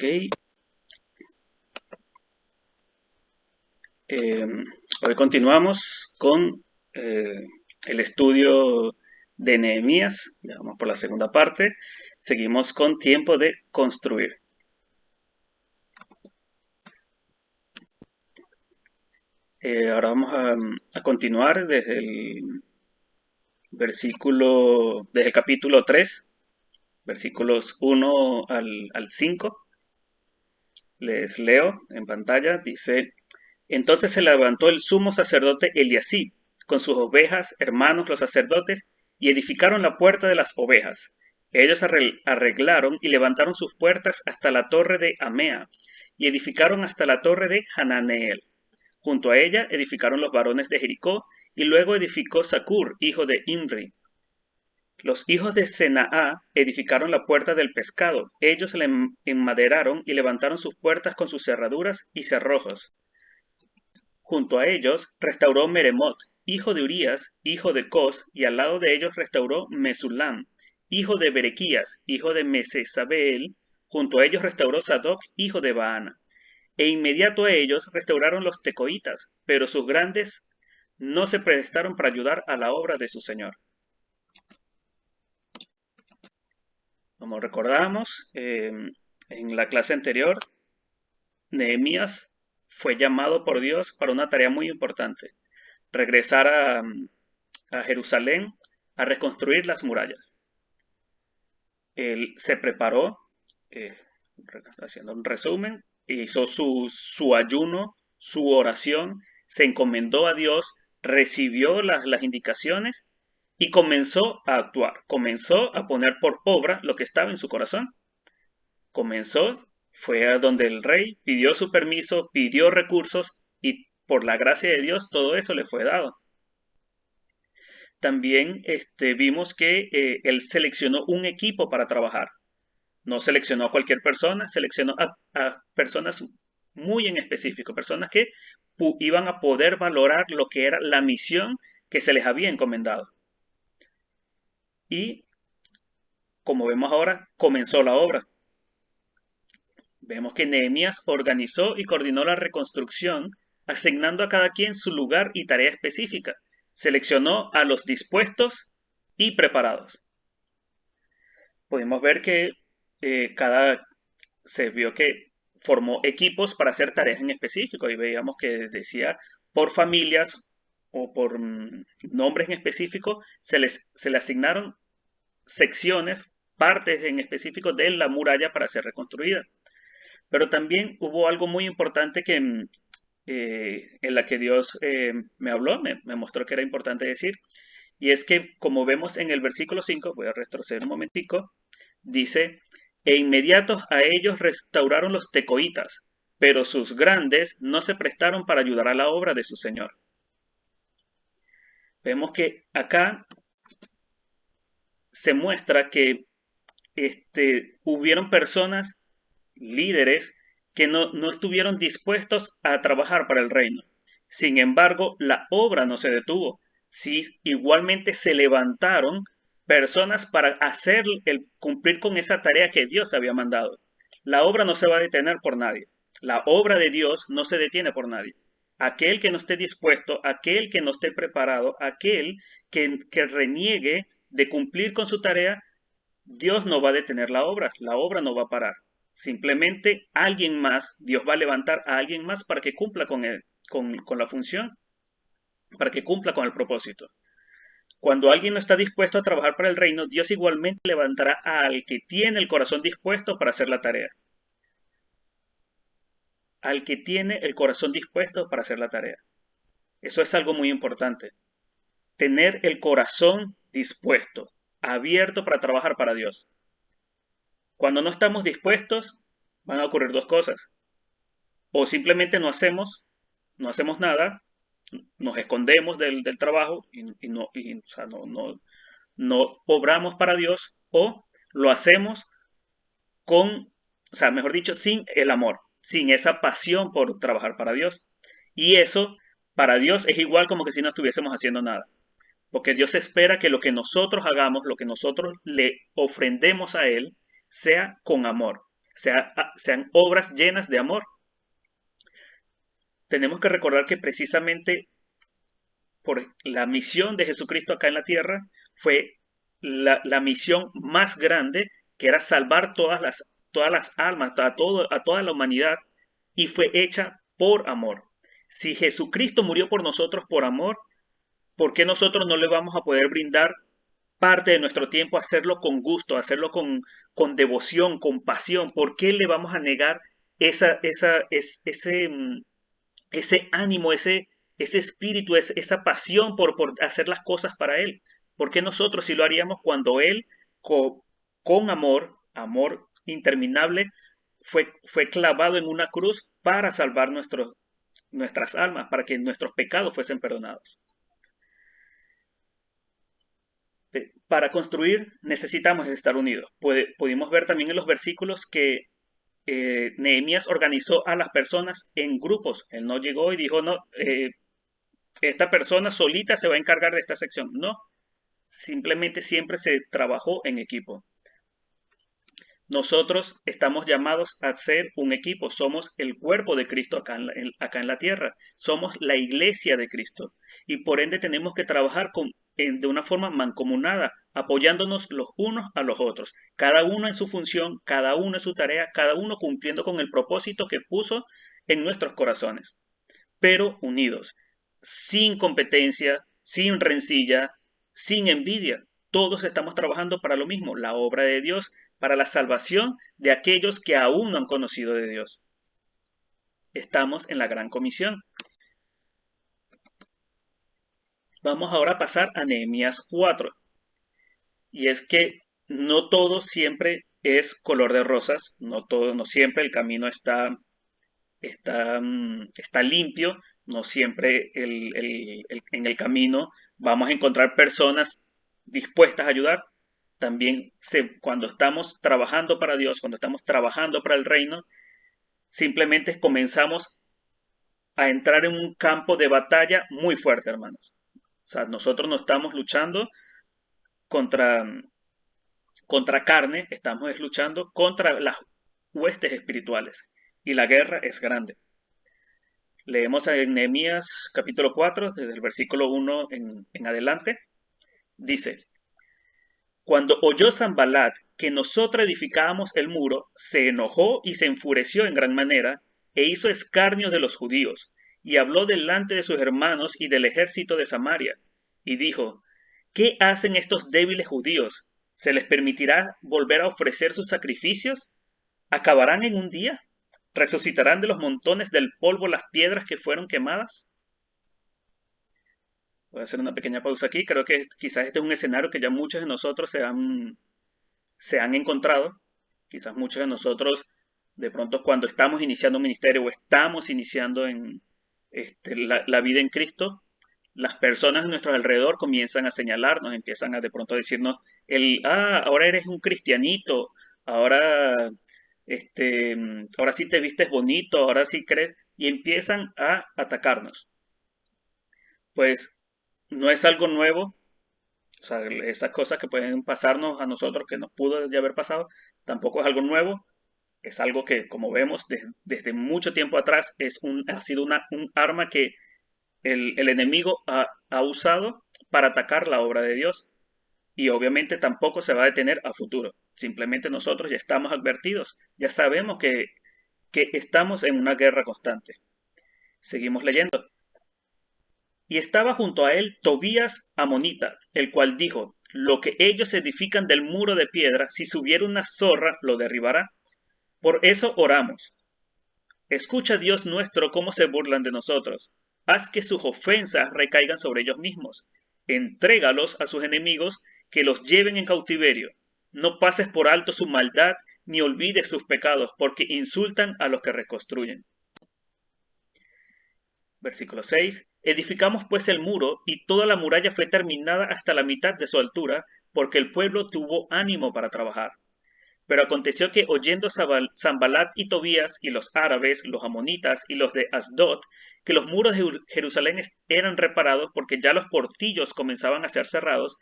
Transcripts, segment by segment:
Ok, eh, hoy continuamos con eh, el estudio de Nehemías. Ya vamos por la segunda parte. Seguimos con tiempo de construir. Ahora vamos a continuar desde el capítulo 3, versículos 1 al 5. Les leo en pantalla. Dice: Entonces se levantó el sumo sacerdote Eliasib con sus ovejas, hermanos los sacerdotes, y edificaron la puerta de las ovejas. Ellos arreglaron y levantaron sus puertas hasta la torre de Amea, y edificaron hasta la torre de Hananeel. Junto a ella edificaron los varones de Jericó, y luego edificó Sacur, hijo de Imri. Los hijos de Senaa edificaron la puerta del pescado. Ellos la enmaderaron y levantaron sus puertas con sus cerraduras y cerrojos. Junto a ellos restauró Meremot, hijo de Urías, hijo de Cos, y al lado de ellos restauró Mesulam, hijo de Berequías, hijo de Mesesabeel. Junto a ellos restauró Sadoc, hijo de Baana. E inmediato a ellos restauraron los tecoitas, pero sus grandes no se prestaron para ayudar a la obra de su señor. Como recordamos, en la clase anterior, Nehemías fue llamado por Dios para una tarea muy importante: regresar a Jerusalén a reconstruir las murallas. Él se preparó, eh, haciendo un resumen, hizo su ayuno, su oración, se encomendó a Dios, recibió las indicaciones y comenzó a actuar, comenzó a poner por obra lo que estaba en su corazón. Comenzó, fue a donde el rey, pidió su permiso, pidió recursos y por la gracia de Dios todo eso le fue dado. También vimos que él seleccionó un equipo para trabajar. No seleccionó a cualquier persona, seleccionó a personas muy en específico, personas que iban a poder valorar lo que era la misión que se les había encomendado. Y como vemos ahora, comenzó la obra. Vemos que Nehemías organizó y coordinó la reconstrucción, asignando a cada quien su lugar y tarea específica. Seleccionó a los dispuestos y preparados. Pudimos ver que se vio que formó equipos para hacer tareas en específico y veíamos que decía por familias o por nombres en específico se le asignaron secciones, partes en específico de la muralla para ser reconstruida. Pero también hubo algo muy importante en la que Dios me habló, me mostró que era importante decir, y es que como vemos en el versículo 5, voy a retroceder un momentico, dice: E inmediatos a ellos restauraron los tecoitas, pero sus grandes no se prestaron para ayudar a la obra de su señor. Vemos que acá se muestra que hubieron personas, líderes, que no estuvieron dispuestos a trabajar para el reino. Sin embargo, la obra no se detuvo. Sí, igualmente se levantaron personas para cumplir con esa tarea que Dios había mandado. La obra no se va a detener por nadie. La obra de Dios no se detiene por nadie. Aquel que no esté dispuesto, aquel que no esté preparado, aquel que reniegue de cumplir con su tarea, Dios no va a detener la obra no va a parar. Simplemente alguien más, Dios va a levantar a alguien más para que cumpla con la función, para que cumpla con el propósito. Cuando alguien no está dispuesto a trabajar para el reino, Dios igualmente levantará al que tiene el corazón dispuesto para hacer la tarea. Al que tiene el corazón dispuesto para hacer la tarea. Eso es algo muy importante. Tener el corazón dispuesto, abierto para trabajar para Dios. Cuando no estamos dispuestos, van a ocurrir dos cosas. O simplemente no hacemos nada, nos escondemos del trabajo o sea, no obramos para Dios, o lo hacemos o sea, mejor dicho, sin el amor, sin esa pasión por trabajar para Dios. Y eso, para Dios, es igual como que si no estuviésemos haciendo nada. Porque Dios espera que lo que nosotros hagamos, lo que nosotros le ofrendemos a Él, sea con amor. sean obras llenas de amor. Tenemos que recordar que precisamente por la misión de Jesucristo acá en la tierra fue la misión más grande, que era salvar todas las almas, a toda la humanidad, y fue hecha por amor. Si Jesucristo murió por nosotros por amor, ¿por qué nosotros no le vamos a poder brindar parte de nuestro tiempo, hacerlo con gusto, hacerlo con devoción, con pasión? ¿Por qué le vamos a negar ese ánimo, ese espíritu, esa pasión por hacer las cosas para Él? ¿Por qué nosotros sí lo haríamos cuando Él, co- con amor interminable, fue clavado en una cruz para salvar nuestras almas, para que nuestros pecados fuesen perdonados? Para construir necesitamos estar unidos. Pudimos ver también en los versículos que Nehemías organizó a las personas en grupos. Él no llegó y dijo, no, esta persona solita se va a encargar de esta sección. No, simplemente siempre se trabajó en equipo. Nosotros estamos llamados a ser un equipo, somos el cuerpo de Cristo acá en la tierra, somos la iglesia de Cristo, y por ende tenemos que trabajar de una forma mancomunada, apoyándonos los unos a los otros, cada uno en su función, cada uno en su tarea, cada uno cumpliendo con el propósito que puso en nuestros corazones, pero unidos, sin competencia, sin rencilla, sin envidia. Todos estamos trabajando para lo mismo, la obra de Dios, para la salvación de aquellos que aún no han conocido de Dios. Estamos en la gran comisión. Vamos ahora a pasar a Nehemías 4. Y es que no todo siempre es color de rosas, no siempre el camino está limpio, no siempre en el camino vamos a encontrar personas dispuestas a ayudar. También cuando estamos trabajando para Dios, cuando estamos trabajando para el reino, simplemente comenzamos a entrar en un campo de batalla muy fuerte, hermanos. O sea, nosotros no estamos luchando contra, contra carne, estamos luchando contra las huestes espirituales. Y la guerra es grande. Leemos en Nehemías capítulo 4, desde el versículo 1 en adelante. Dice, cuando oyó Sanballat que nosotros edificábamos el muro, se enojó y se enfureció en gran manera, e hizo escarnio de los judíos, y habló delante de sus hermanos y del ejército de Samaria, y dijo, ¿qué hacen estos débiles judíos? ¿Se les permitirá volver a ofrecer sus sacrificios? ¿Acabarán en un día? ¿Resucitarán de los montones del polvo las piedras que fueron quemadas? Voy a hacer una pequeña pausa aquí. Creo que quizás este es un escenario que ya muchos de nosotros se han encontrado. Quizás muchos de nosotros, de pronto, cuando estamos iniciando un ministerio o estamos iniciando la vida en Cristo, las personas a nuestro alrededor comienzan a señalarnos, empiezan a de pronto decirnos, ahora eres un cristianito, ahora, ahora sí te vistes bonito, ahora sí crees, y empiezan a atacarnos. Pues no es algo nuevo, o sea, esas cosas que pueden pasarnos a nosotros, que nos pudo ya haber pasado, tampoco es algo nuevo, es algo que, como vemos, desde mucho tiempo atrás ha sido un arma que el enemigo ha usado para atacar la obra de Dios. Y obviamente tampoco se va a detener a futuro. Simplemente nosotros ya estamos advertidos, ya sabemos que estamos en una guerra constante. Seguimos leyendo. Y estaba junto a él Tobías amonita, el cual dijo, lo que ellos edifican del muro de piedra, si subiera una zorra, lo derribará. Por eso oramos. Escucha, Dios nuestro, cómo se burlan de nosotros. Haz que sus ofensas recaigan sobre ellos mismos. Entrégalos a sus enemigos, que los lleven en cautiverio. No pases por alto su maldad, ni olvides sus pecados, porque insultan a los que reconstruyen. Versículo 6. Edificamos pues el muro, y toda la muralla fue terminada hasta la mitad de su altura, porque el pueblo tuvo ánimo para trabajar. Pero aconteció que oyendo Sanballat y Tobías y los árabes, los amonitas y los de Asdod, que los muros de Jerusalén eran reparados porque ya los portillos comenzaban a ser cerrados,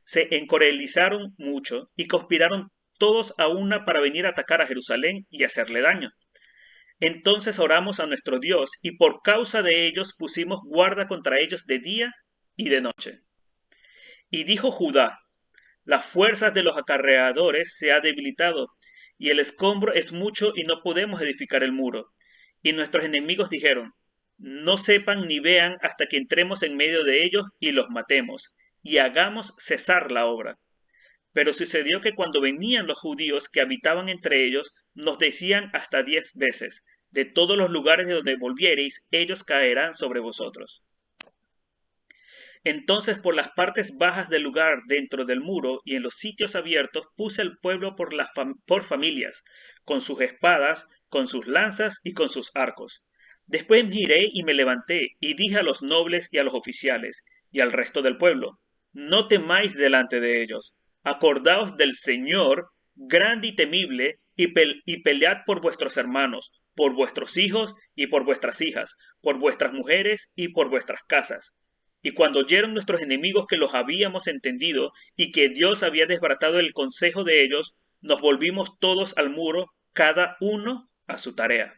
se encorelizaron mucho y conspiraron todos a una para venir a atacar a Jerusalén y hacerle daño. Entonces oramos a nuestro Dios y por causa de ellos pusimos guarda contra ellos de día y de noche. Y dijo Judá: las fuerzas de los acarreadores se ha debilitado, y el escombro es mucho y no podemos edificar el muro. Y nuestros enemigos dijeron: no sepan ni vean hasta que entremos en medio de ellos y los matemos, y hagamos cesar la obra. Pero sucedió que cuando venían los judíos que habitaban entre ellos, nos decían hasta 10 veces: de todos los lugares de donde volviereis, ellos caerán sobre vosotros. Entonces por las partes bajas del lugar dentro del muro y en los sitios abiertos puse el pueblo por familias, con sus espadas, con sus lanzas y con sus arcos. Después miré y me levanté y dije a los nobles y a los oficiales y al resto del pueblo: no temáis delante de ellos, acordaos del Señor, grande y temible, y pelead por vuestros hermanos, por vuestros hijos y por vuestras hijas, por vuestras mujeres y por vuestras casas. Y cuando oyeron nuestros enemigos que los habíamos entendido y que Dios había desbaratado el consejo de ellos, nos volvimos todos al muro, cada uno a su tarea.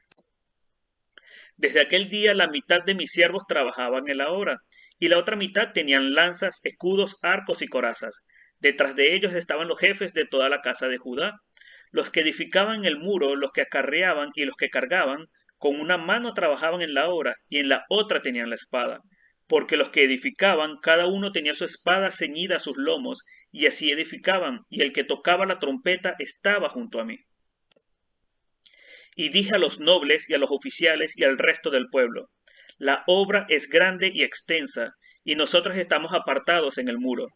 Desde aquel día la mitad de mis siervos trabajaban en la obra, y la otra mitad tenían lanzas, escudos, arcos y corazas. Detrás de ellos estaban los jefes de toda la casa de Judá, los que edificaban el muro, los que acarreaban y los que cargaban. Con una mano trabajaban en la obra, y en la otra tenían la espada, porque los que edificaban, cada uno tenía su espada ceñida a sus lomos, y así edificaban, y el que tocaba la trompeta estaba junto a mí. Y dije a los nobles y a los oficiales y al resto del pueblo: la obra es grande y extensa, y nosotros estamos apartados en el muro,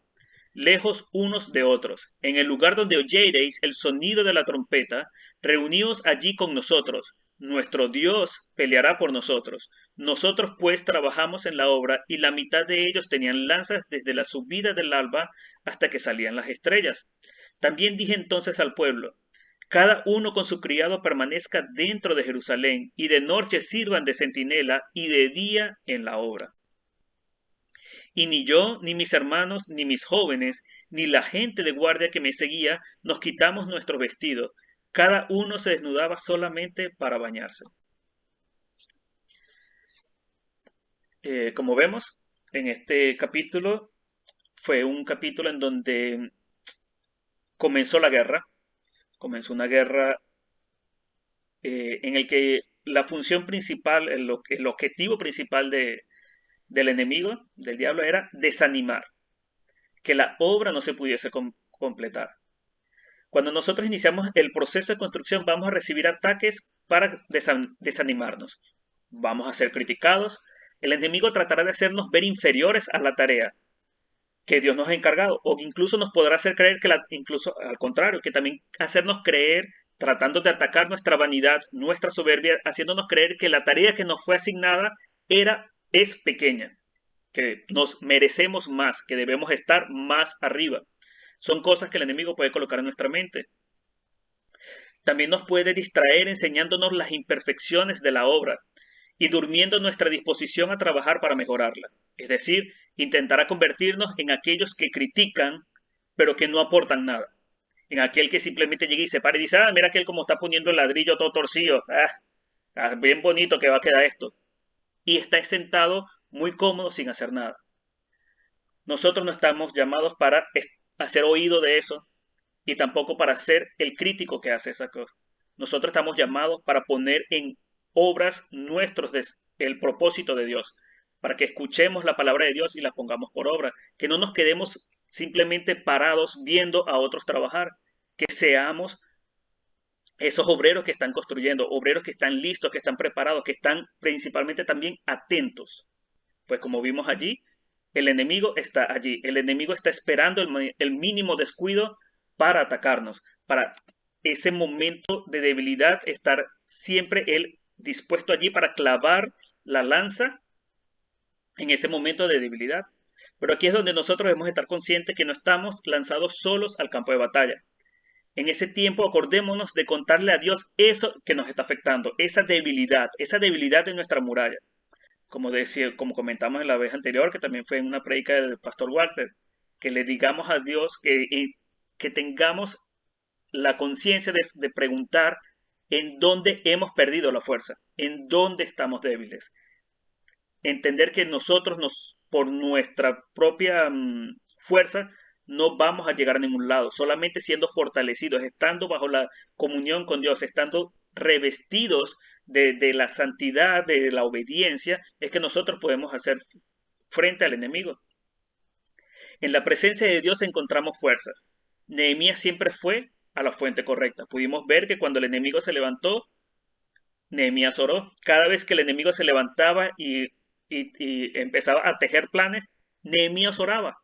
lejos unos de otros. En el lugar donde oyereis el sonido de la trompeta, reuníos allí con nosotros. Nuestro Dios peleará por nosotros. Nosotros pues trabajamos en la obra, y la mitad de ellos tenían lanzas desde la subida del alba hasta que salían las estrellas. También dije entonces al pueblo: cada uno con su criado permanezca dentro de Jerusalén, y de noche sirvan de centinela, y de día en la obra. Y ni yo, ni mis hermanos, ni mis jóvenes, ni la gente de guardia que me seguía, nos quitamos nuestro vestido. Cada uno se desnudaba solamente para bañarse. Como vemos, en este capítulo fue un capítulo en donde comenzó la guerra. Comenzó una guerra en el que la función principal, el objetivo principal del enemigo, del diablo, era desanimar, que la obra no se pudiese completar. Cuando nosotros iniciamos el proceso de construcción, vamos a recibir ataques para desanimarnos. Vamos a ser criticados. El enemigo tratará de hacernos ver inferiores a la tarea que Dios nos ha encargado, o incluso nos podrá hacer creer incluso al contrario, que también hacernos creer, tratando de atacar nuestra vanidad, nuestra soberbia, haciéndonos creer que la tarea que nos fue asignada es pequeña, que nos merecemos más, que debemos estar más arriba. Son cosas que el enemigo puede colocar en nuestra mente. También nos puede distraer enseñándonos las imperfecciones de la obra y durmiendo nuestra disposición a trabajar para mejorarla. Es decir, intentará convertirnos en aquellos que critican, pero que no aportan nada. En aquel que simplemente llega y se para y dice: mira aquel como está poniendo el ladrillo todo torcido. Bien bonito que va a quedar esto. Y está sentado muy cómodo sin hacer nada. Nosotros no estamos llamados para hacer oído de eso, y tampoco para ser el crítico que hace esa cosa. Nosotros estamos llamados para poner en obras nuestros el propósito de Dios, para que escuchemos la palabra de Dios y la pongamos por obra, que no nos quedemos simplemente parados viendo a otros trabajar, que seamos esos obreros que están construyendo, obreros que están listos, que están preparados, que están principalmente también atentos. Pues como vimos allí, el enemigo está allí, el enemigo está esperando el mínimo descuido para atacarnos, para ese momento de debilidad, estar siempre él dispuesto allí para clavar la lanza en ese momento de debilidad. Pero aquí es donde nosotros debemos estar conscientes que no estamos lanzados solos al campo de batalla. En ese tiempo acordémonos de contarle a Dios eso que nos está afectando, esa debilidad de nuestra muralla. Como comentamos en la vez anterior, que también fue en una predica del pastor Walter, que le digamos a Dios que tengamos la conciencia de preguntar en dónde hemos perdido la fuerza, en dónde estamos débiles. Entender que nosotros por nuestra propia fuerza no vamos a llegar a ningún lado, solamente siendo fortalecidos, estando bajo la comunión con Dios, estando revestidos de la santidad, de la obediencia, es que nosotros podemos hacer frente al enemigo. En la presencia de Dios encontramos fuerzas. Nehemías siempre fue a la fuente correcta. Pudimos ver que cuando el enemigo se levantó, Nehemías oró. Cada vez que el enemigo se levantaba y empezaba a tejer planes, Nehemías oraba.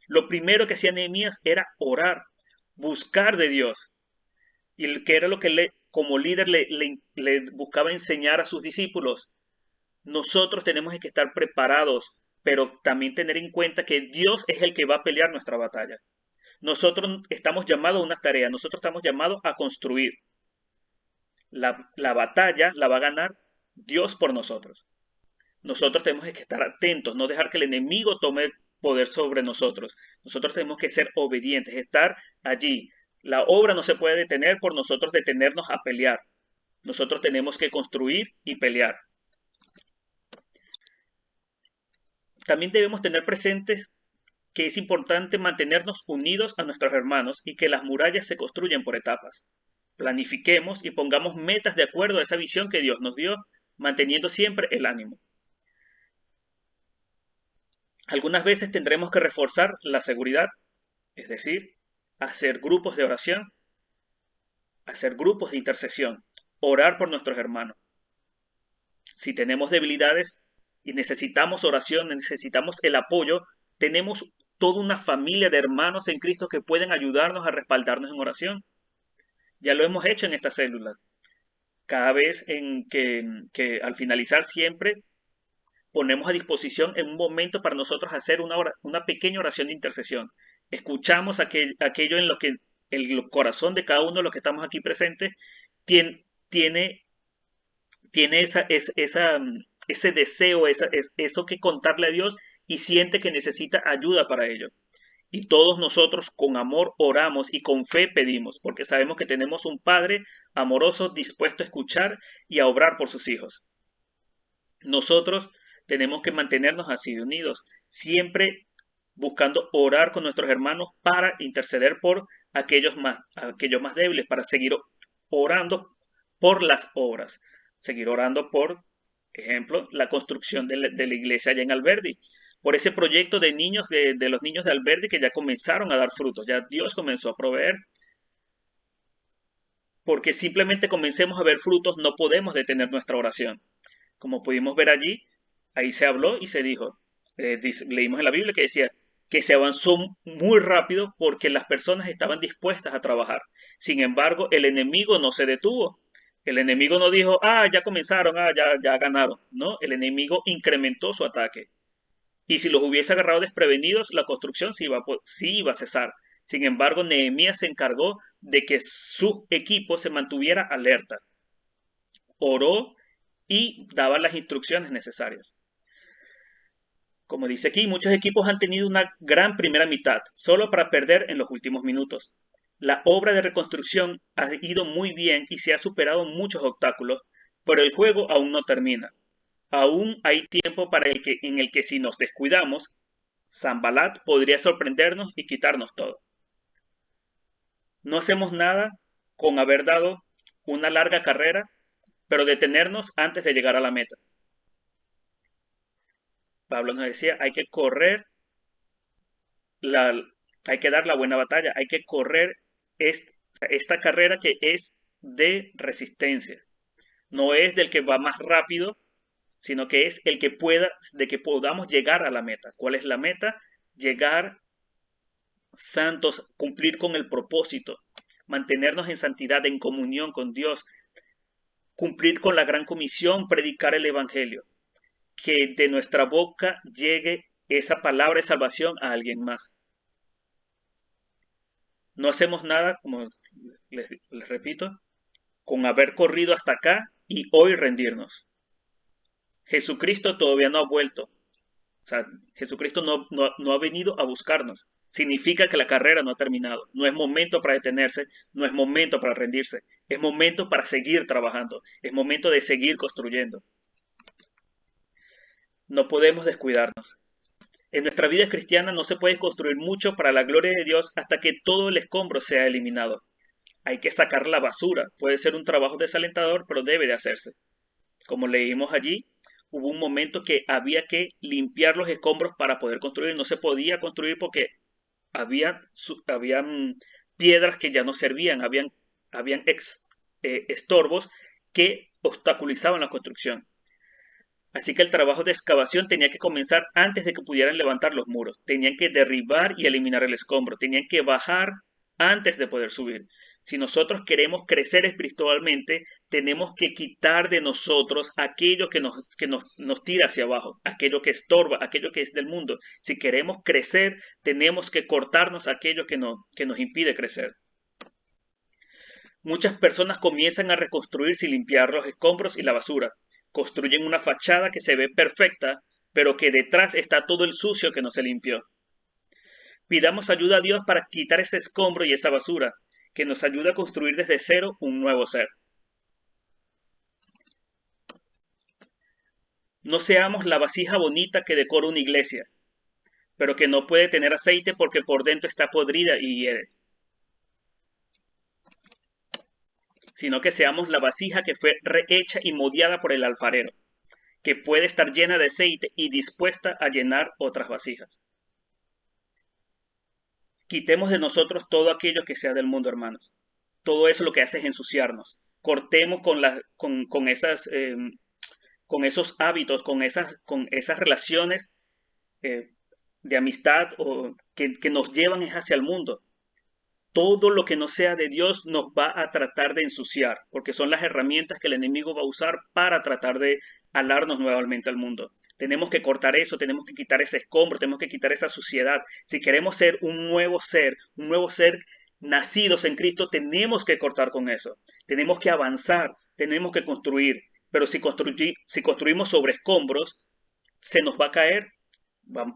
Lo primero que hacía Nehemías era orar, buscar de Dios. Y que era lo que como líder le buscaba enseñar a sus discípulos. Nosotros tenemos que estar preparados, pero también tener en cuenta que Dios es el que va a pelear nuestra batalla. Nosotros estamos llamados a una tarea, nosotros estamos llamados a construir. La batalla la va a ganar Dios por nosotros. Nosotros tenemos que estar atentos, no dejar que el enemigo tome poder sobre nosotros. Nosotros tenemos que ser obedientes, estar allí. La obra no se puede detener por nosotros detenernos a pelear. Nosotros tenemos que construir y pelear. También debemos tener presentes que es importante mantenernos unidos a nuestros hermanos y que las murallas se construyen por etapas. Planifiquemos y pongamos metas de acuerdo a esa visión que Dios nos dio, manteniendo siempre el ánimo. Algunas veces tendremos que reforzar la seguridad, es decir, hacer grupos de oración, hacer grupos de intercesión, orar por nuestros hermanos. Si tenemos debilidades y necesitamos oración, necesitamos el apoyo, tenemos toda una familia de hermanos en Cristo que pueden ayudarnos a respaldarnos en oración. Ya lo hemos hecho en estas células. Cada vez en que al finalizar siempre ponemos a disposición en un momento para nosotros hacer una pequeña oración de intercesión. Escuchamos aquello en lo que el corazón de cada uno de los que estamos aquí presentes tiene ese deseo, eso que contarle a Dios y siente que necesita ayuda para ello. Y todos nosotros con amor oramos y con fe pedimos, porque sabemos que tenemos un Padre amoroso dispuesto a escuchar y a obrar por sus hijos. Nosotros tenemos que mantenernos así de unidos, siempre buscando orar con nuestros hermanos para interceder por aquellos más débiles, para seguir orando por las obras, seguir orando por ejemplo, la construcción de la iglesia allá en Alberdi, por ese proyecto de niños, de los niños de Alberdi que ya comenzaron a dar frutos, ya Dios comenzó a proveer, porque simplemente comencemos a ver frutos, no podemos detener nuestra oración. Como pudimos ver allí, ahí se habló y se dijo, leímos en la Biblia que decía que se avanzó muy rápido porque las personas estaban dispuestas a trabajar. Sin embargo, el enemigo no se detuvo. El enemigo no dijo, ya comenzaron, ya ganaron. No, el enemigo incrementó su ataque. Y si los hubiese agarrado desprevenidos, la construcción sí iba a cesar. Sin embargo, Nehemías se encargó de que su equipo se mantuviera alerta. Oró y daba las instrucciones necesarias. Como dice aquí, muchos equipos han tenido una gran primera mitad, solo para perder en los últimos minutos. La obra de reconstrucción ha ido muy bien y se ha superado muchos obstáculos, pero el juego aún no termina. Aún hay tiempo en el que si nos descuidamos, Sanbalat podría sorprendernos y quitarnos todo. No hacemos nada con haber dado una larga carrera, pero detenernos antes de llegar a la meta. Pablo nos decía, hay que correr, hay que dar la buena batalla, hay que correr esta carrera que es de resistencia. No es del que va más rápido, sino que es el que de que podamos llegar a la meta. ¿Cuál es la meta? Llegar santos, cumplir con el propósito, mantenernos en santidad, en comunión con Dios, cumplir con la gran comisión, predicar el evangelio, que de nuestra boca llegue esa palabra de salvación a alguien más. No hacemos nada, como les repito, con haber corrido hasta acá y hoy rendirnos. Jesucristo todavía no ha vuelto. O sea, Jesucristo no ha venido a buscarnos. Significa que la carrera no ha terminado. No es momento para detenerse, no es momento para rendirse. Es momento para seguir trabajando. Es momento de seguir construyendo. No podemos descuidarnos. En nuestra vida cristiana no se puede construir mucho para la gloria de Dios hasta que todo el escombro sea eliminado. Hay que sacar la basura. Puede ser un trabajo desalentador, pero debe de hacerse. Como leímos allí, hubo un momento que había que limpiar los escombros para poder construir. No se podía construir porque habían piedras que ya no servían, habían estorbos que obstaculizaban la construcción. Así que el trabajo de excavación tenía que comenzar antes de que pudieran levantar los muros. Tenían que derribar y eliminar el escombro. Tenían que bajar antes de poder subir. Si nosotros queremos crecer espiritualmente, tenemos que quitar de nosotros aquello que nos tira hacia abajo, aquello que estorba, aquello que es del mundo. Si queremos crecer, tenemos que cortarnos aquello que nos impide crecer. Muchas personas comienzan a reconstruir sin limpiar los escombros y la basura. Construyen una fachada que se ve perfecta, pero que detrás está todo el sucio que no se limpió. Pidamos ayuda a Dios para quitar ese escombro y esa basura, que nos ayude a construir desde cero un nuevo ser. No seamos la vasija bonita que decora una iglesia, pero que no puede tener aceite porque por dentro está podrida y hiede. Sino que seamos la vasija que fue rehecha y moldeada por el alfarero, que puede estar llena de aceite y dispuesta a llenar otras vasijas. Quitemos de nosotros todo aquello que sea del mundo, hermanos. Todo eso lo que hace es ensuciarnos. Cortemos con esos hábitos, con esas relaciones eh, de amistad que nos llevan hacia el mundo. Todo lo que no sea de Dios nos va a tratar de ensuciar, porque son las herramientas que el enemigo va a usar para tratar de alarnos nuevamente al mundo. Tenemos que cortar eso, tenemos que quitar ese escombro, tenemos que quitar esa suciedad. Si queremos ser un nuevo ser nacidos en Cristo, tenemos que cortar con eso. Tenemos que avanzar, tenemos que construir. Pero si construimos sobre escombros, se nos va a caer.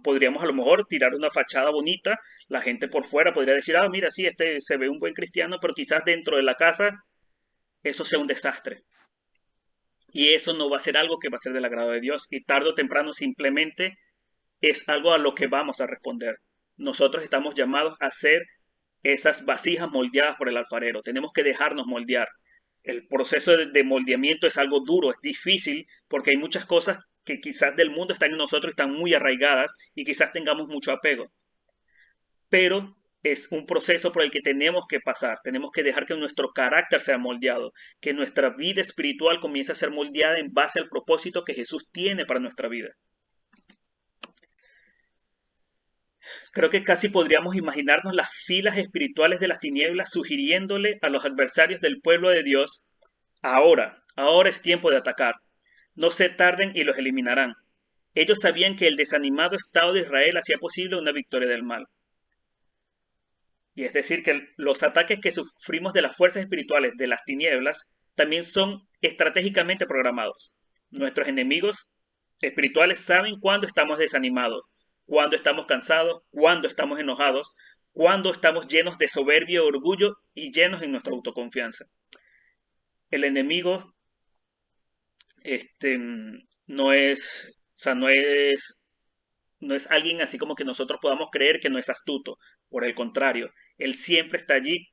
Podríamos a lo mejor tirar una fachada bonita, la gente por fuera podría decir, ah, mira, sí, este se ve un buen cristiano, pero quizás dentro de la casa eso sea un desastre. Y eso no va a ser algo que va a ser del agrado de Dios. Y tarde o temprano simplemente es algo a lo que vamos a responder. Nosotros estamos llamados a ser esas vasijas moldeadas por el alfarero. Tenemos que dejarnos moldear. El proceso de moldeamiento es algo duro, es difícil, porque hay muchas cosas que quizás del mundo están en nosotros, están muy arraigadas y quizás tengamos mucho apego. Pero es un proceso por el que tenemos que pasar. Tenemos que dejar que nuestro carácter sea moldeado, que nuestra vida espiritual comience a ser moldeada en base al propósito que Jesús tiene para nuestra vida. Creo que casi podríamos imaginarnos las filas espirituales de las tinieblas sugiriéndole a los adversarios del pueblo de Dios, ahora es tiempo de atacar. No se tarden y los eliminarán. Ellos sabían que el desanimado Estado de Israel hacía posible una victoria del mal. Y es decir, que los ataques que sufrimos de las fuerzas espirituales de las tinieblas también son estratégicamente programados. Nuestros enemigos espirituales saben cuándo estamos desanimados, cuándo estamos cansados, cuándo estamos enojados, cuándo estamos llenos de soberbia, orgullo y llenos en nuestra autoconfianza. El enemigo no es, o sea, no es alguien así como que nosotros podamos creer que no es astuto. Por el contrario, él siempre está allí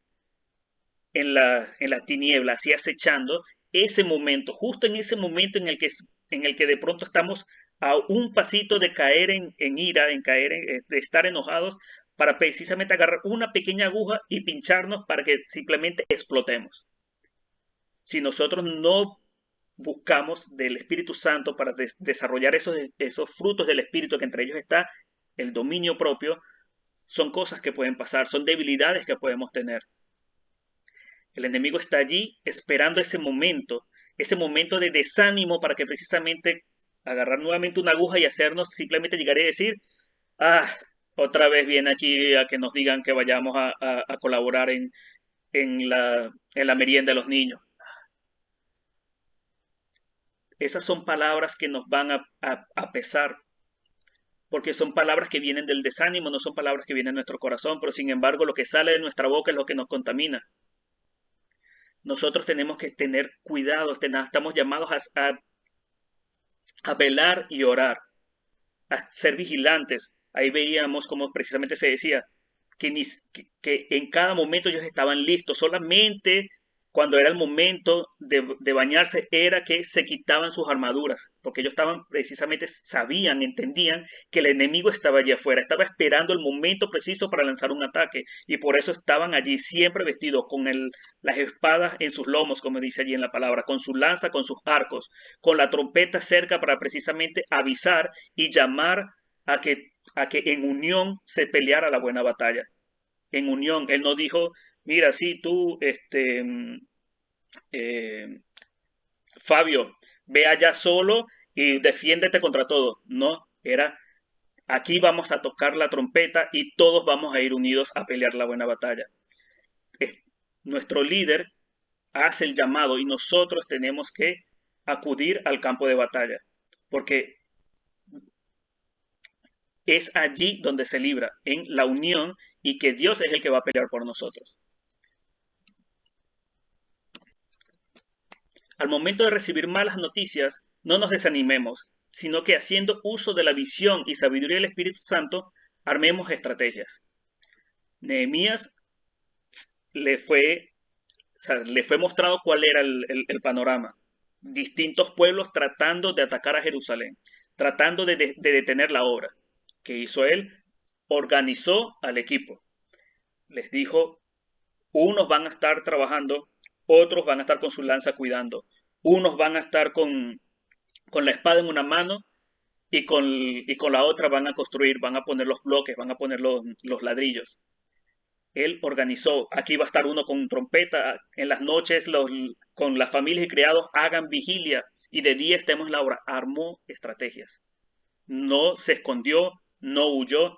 en la tiniebla, así acechando ese momento, justo en ese momento en el que de pronto estamos a un pasito de caer en ira, de estar enojados, para precisamente agarrar una pequeña aguja y pincharnos para que simplemente explotemos. Si nosotros no buscamos del Espíritu Santo para desarrollar esos frutos del Espíritu, que entre ellos está el dominio propio, son cosas que pueden pasar, son debilidades que podemos tener. El enemigo está allí esperando ese momento de desánimo para que precisamente agarrar nuevamente una aguja y hacernos simplemente llegar y decir, ah, otra vez viene aquí a que nos digan que vayamos a colaborar en la merienda de los niños. Esas son palabras que nos van a pesar, porque son palabras que vienen del desánimo, no son palabras que vienen de nuestro corazón, pero sin embargo lo que sale de nuestra boca es lo que nos contamina. Nosotros tenemos que tener cuidado, estamos llamados a velar y orar, a ser vigilantes. Ahí veíamos como precisamente se decía que en cada momento ellos estaban listos, solamente cuando era el momento de bañarse era que se quitaban sus armaduras, porque ellos estaban precisamente, sabían, entendían que el enemigo estaba allí afuera, estaba esperando el momento preciso para lanzar un ataque, y por eso estaban allí siempre vestidos con las espadas en sus lomos, como dice allí en la palabra, con su lanza, con sus arcos, con la trompeta cerca para precisamente avisar y llamar a que, a que en unión se peleara la buena batalla. En unión, él no dijo, mira, sí, tú, eh, Fabio, ve allá solo y defiéndete contra todo. No, era, aquí vamos a tocar la trompeta y todos vamos a ir unidos a pelear la buena batalla. Es, nuestro líder hace el llamado y nosotros tenemos que acudir al campo de batalla, porque es allí donde se libra, en la unión, y que Dios es el que va a pelear por nosotros. Al momento de recibir malas noticias, no nos desanimemos, sino que haciendo uso de la visión y sabiduría del Espíritu Santo, armemos estrategias. Nehemías le fue, le fue mostrado cuál era el panorama. Distintos pueblos tratando de atacar a Jerusalén, tratando de detener la obra. ¿Qué hizo él? Organizó al equipo. Les dijo, unos van a estar trabajando, otros van a estar con su lanza cuidando, unos van a estar con la espada en una mano y con la otra van a construir, van a poner los bloques, van a poner los ladrillos. Él organizó, aquí va a estar uno con trompeta, en las noches con las familias y criados hagan vigilia y de día estemos en la obra. Armó estrategias. No se escondió, no huyó,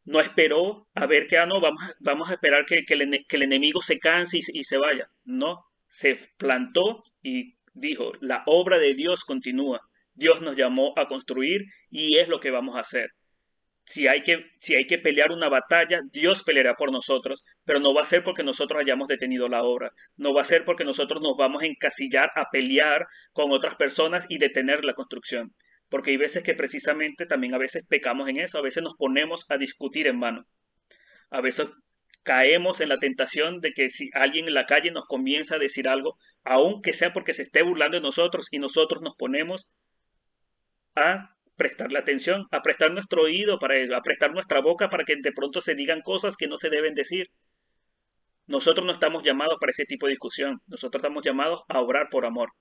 no esperó a ver que, no, vamos a esperar que el enemigo se canse y se vaya. No, se plantó y dijo, la obra de Dios continúa. Dios nos llamó a construir y es lo que vamos a hacer. Si hay que pelear una batalla, Dios peleará por nosotros, pero no va a ser porque nosotros hayamos detenido la obra, no va a ser porque nosotros nos vamos a encasillar a pelear con otras personas y detener la construcción, porque hay veces que precisamente también a veces pecamos en eso, a veces nos ponemos a discutir en vano, a veces caemos en la tentación de que si alguien en la calle nos comienza a decir algo, aunque sea porque se esté burlando de nosotros y nosotros nos ponemos a prestarle atención, a prestar nuestro oído para ello, a prestar nuestra boca para que de pronto se digan cosas que no se deben decir. Nosotros no estamos llamados para ese tipo de discusión, nosotros estamos llamados a obrar por amor.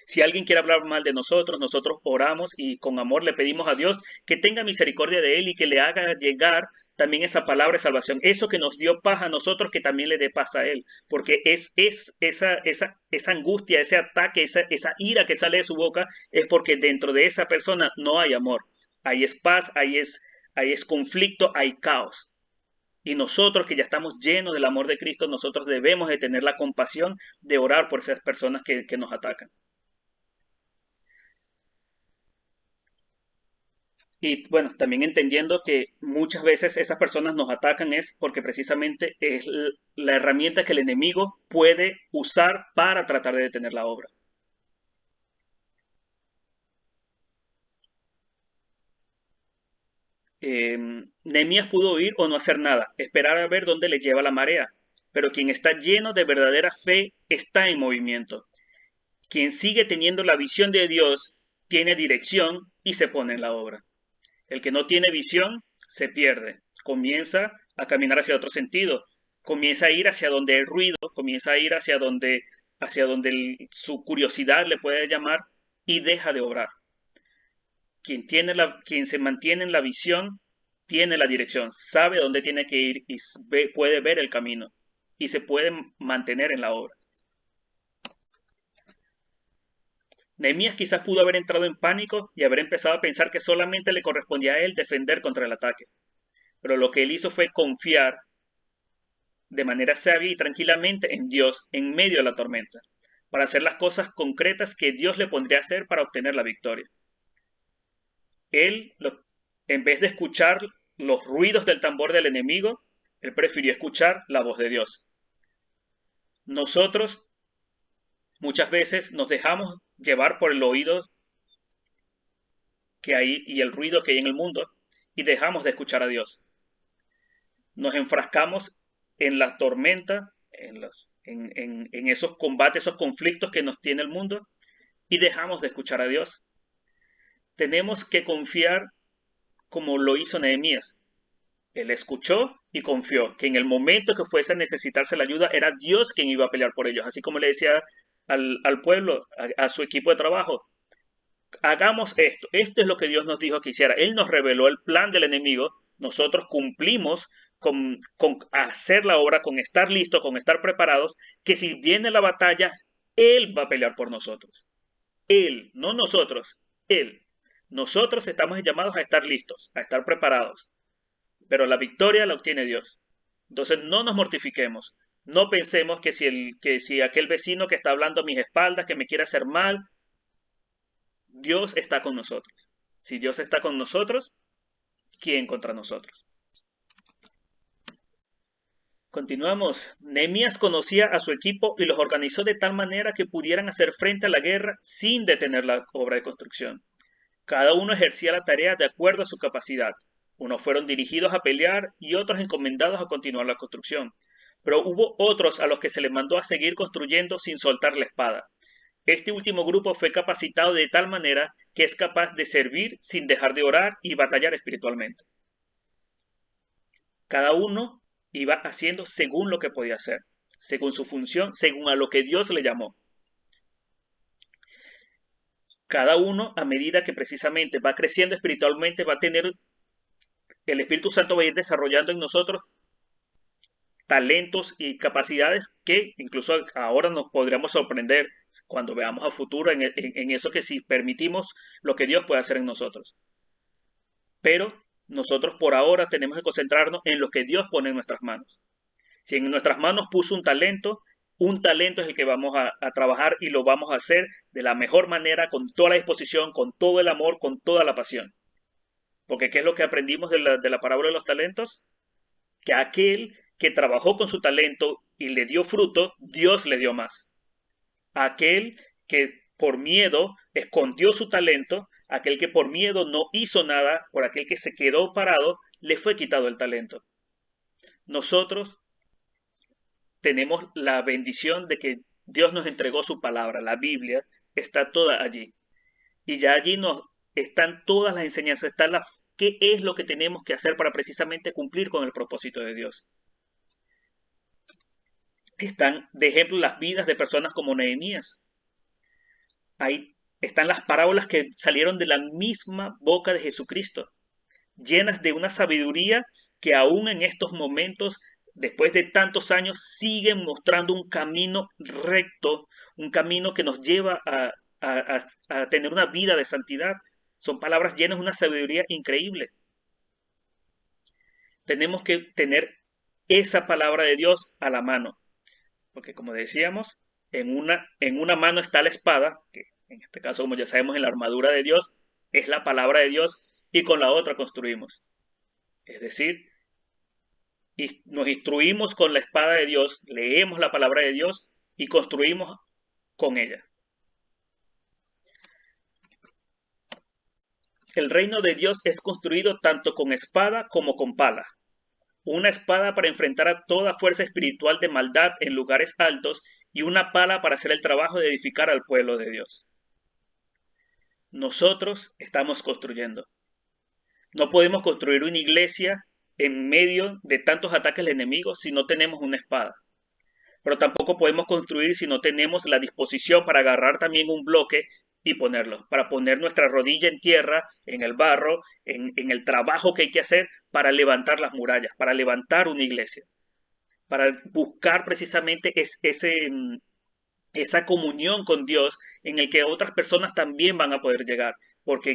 Si alguien quiere hablar mal de nosotros, nosotros oramos y con amor le pedimos a Dios que tenga misericordia de él y que le haga llegar también esa palabra de salvación, eso que nos dio paz a nosotros, que también le dé paz a él, porque es esa angustia, ese ataque, esa ira que sale de su boca, es porque dentro de esa persona no hay amor, ahí es paz, ahí es conflicto, hay caos. Y nosotros que ya estamos llenos del amor de Cristo, nosotros debemos de tener la compasión de orar por esas personas que nos atacan. Y bueno, también entendiendo que muchas veces esas personas nos atacan es porque precisamente es la herramienta que el enemigo puede usar para tratar de detener la obra. Nehemías pudo oír o no hacer nada, esperar a ver dónde le lleva la marea, pero quien está lleno de verdadera fe está en movimiento. Quien sigue teniendo la visión de Dios tiene dirección y se pone en la obra. El que no tiene visión se pierde, comienza a caminar hacia otro sentido, comienza a ir hacia donde hay ruido, comienza a ir hacia donde su curiosidad le puede llamar y deja de obrar. Quien se mantiene en la visión tiene la dirección, sabe dónde tiene que ir y puede ver el camino y se puede mantener en la obra. Nehemías quizás pudo haber entrado en pánico y haber empezado a pensar que solamente le correspondía a él defender contra el ataque. Pero lo que él hizo fue confiar de manera sabia y tranquilamente en Dios en medio de la tormenta, para hacer las cosas concretas que Dios le pondría a hacer para obtener la victoria. Él En vez de escuchar los ruidos del tambor del enemigo, él prefirió escuchar la voz de Dios. Nosotros muchas veces nos dejamos llevar por el oído que hay y el ruido que hay en el mundo y dejamos de escuchar a Dios. Nos enfrascamos en la tormenta, en esos combates, esos conflictos que nos tiene el mundo y dejamos de escuchar a Dios. Tenemos que confiar como lo hizo Nehemías. Él escuchó y confió que en el momento que fuese a necesitarse la ayuda era Dios quien iba a pelear por ellos, así como le decía al pueblo, a su equipo de trabajo, hagamos esto es lo que Dios nos dijo que hiciera. Él nos reveló el plan del enemigo, nosotros cumplimos con hacer la obra, con estar listos, con estar preparados, que si viene la batalla, Él va a pelear por nosotros. Él, no nosotros, Él. Nosotros estamos llamados a estar listos, a estar preparados, pero la victoria la obtiene Dios. Entonces no nos mortifiquemos, no pensemos que si aquel vecino que está hablando a mis espaldas, que me quiere hacer mal, Dios está con nosotros. Si Dios está con nosotros, ¿quién contra nosotros? Continuamos. Nehemías conocía a su equipo y los organizó de tal manera que pudieran hacer frente a la guerra sin detener la obra de construcción. Cada uno ejercía la tarea de acuerdo a su capacidad. Unos fueron dirigidos a pelear y otros encomendados a continuar la construcción. Pero hubo otros a los que se les mandó a seguir construyendo sin soltar la espada. Este último grupo fue capacitado de tal manera que es capaz de servir sin dejar de orar y batallar espiritualmente. Cada uno iba haciendo según lo que podía hacer, según su función, según a lo que Dios le llamó. Cada uno, a medida que precisamente va creciendo espiritualmente, va a tener, el Espíritu Santo va a ir desarrollando en nosotros talentos y capacidades que incluso ahora nos podríamos sorprender cuando veamos a futuro en eso que si permitimos lo que Dios puede hacer en nosotros. Pero nosotros por ahora tenemos que concentrarnos en lo que Dios pone en nuestras manos. Si en nuestras manos puso un talento es el que vamos a trabajar y lo vamos a hacer de la mejor manera, con toda la disposición, con todo el amor, con toda la pasión. Porque ¿qué es lo que aprendimos de la parábola de los talentos? Que aquel que trabajó con su talento y le dio fruto, Dios le dio más. Aquel que por miedo escondió su talento, aquel que por miedo no hizo nada, por aquel que se quedó parado, le fue quitado el talento. Nosotros tenemos la bendición de que Dios nos entregó su palabra, la Biblia está toda allí. Y ya allí nos están todas las enseñanzas, qué es lo que tenemos que hacer para precisamente cumplir con el propósito de Dios. Están de ejemplo las vidas de personas como Nehemías. Ahí están las parábolas que salieron de la misma boca de Jesucristo, llenas de una sabiduría que aún en estos momentos, después de tantos años, siguen mostrando un camino recto, un camino que nos lleva a tener una vida de santidad. Son palabras llenas de una sabiduría increíble. Tenemos que tener esa palabra de Dios a la mano, porque como decíamos, en una mano está la espada, que en este caso, como ya sabemos, en la armadura de Dios es la palabra de Dios, y con la otra construimos. Es decir, nos instruimos con la espada de Dios, leemos la palabra de Dios y construimos con ella. El reino de Dios es construido tanto con espada como con pala. Una espada para enfrentar a toda fuerza espiritual de maldad en lugares altos y una pala para hacer el trabajo de edificar al pueblo de Dios. Nosotros estamos construyendo. No podemos construir una iglesia en medio de tantos ataques de enemigos si no tenemos una espada. Pero tampoco podemos construir si no tenemos la disposición para agarrar también un bloque y ponerlo, para poner nuestra rodilla en tierra, en el barro, en el trabajo que hay que hacer para levantar las murallas, para levantar una iglesia, para buscar precisamente esa comunión con Dios en el que otras personas también van a poder llegar. Porque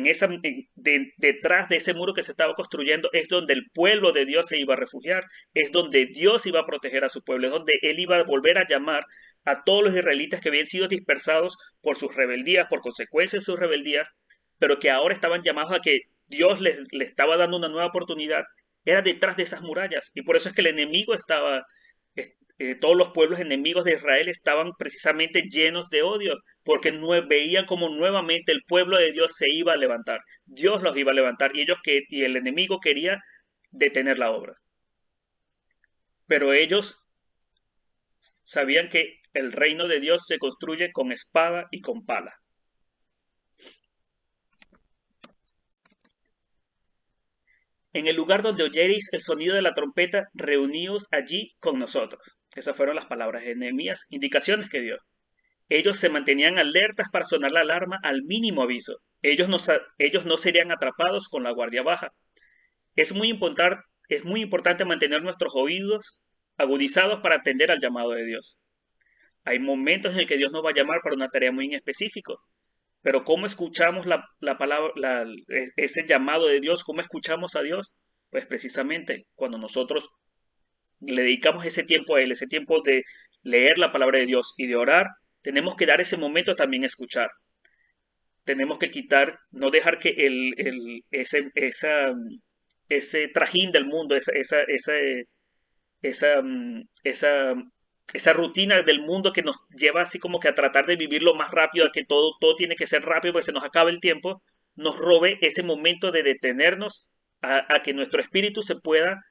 detrás de ese muro que se estaba construyendo es donde el pueblo de Dios se iba a refugiar, es donde Dios iba a proteger a su pueblo, es donde Él iba a volver a llamar a todos los israelitas que habían sido dispersados por sus rebeldías, por consecuencia de sus rebeldías, pero que ahora estaban llamados a que Dios le estaba dando una nueva oportunidad, era detrás de esas murallas. Y por eso es que el enemigo estaba, todos los pueblos enemigos de Israel estaban precisamente llenos de odio, porque veían como nuevamente el pueblo de Dios se iba a levantar. Dios los iba a levantar y el enemigo quería detener la obra. Pero ellos sabían que el reino de Dios se construye con espada y con pala. En el lugar donde oyereis el sonido de la trompeta, reuníos allí con nosotros. Esas fueron las palabras de Nehemías, indicaciones que dio. Ellos se mantenían alertas para sonar la alarma al mínimo aviso. Ellos no serían atrapados con la guardia baja. Es muy importante mantener nuestros oídos agudizados para atender al llamado de Dios. Hay momentos en el que Dios nos va a llamar para una tarea muy específica, pero ¿cómo escuchamos la palabra, ese llamado de Dios? ¿Cómo escuchamos a Dios? Pues precisamente cuando nosotros le dedicamos ese tiempo a Él, ese tiempo de leer la palabra de Dios y de orar, tenemos que dar ese momento también a escuchar. Tenemos que no dejar que ese trajín del mundo, esa, esa, esa rutina del mundo que nos lleva así como que a tratar de vivirlo más rápido, a que todo tiene que ser rápido porque se nos acaba el tiempo, nos robe ese momento de detenernos a que nuestro espíritu se pueda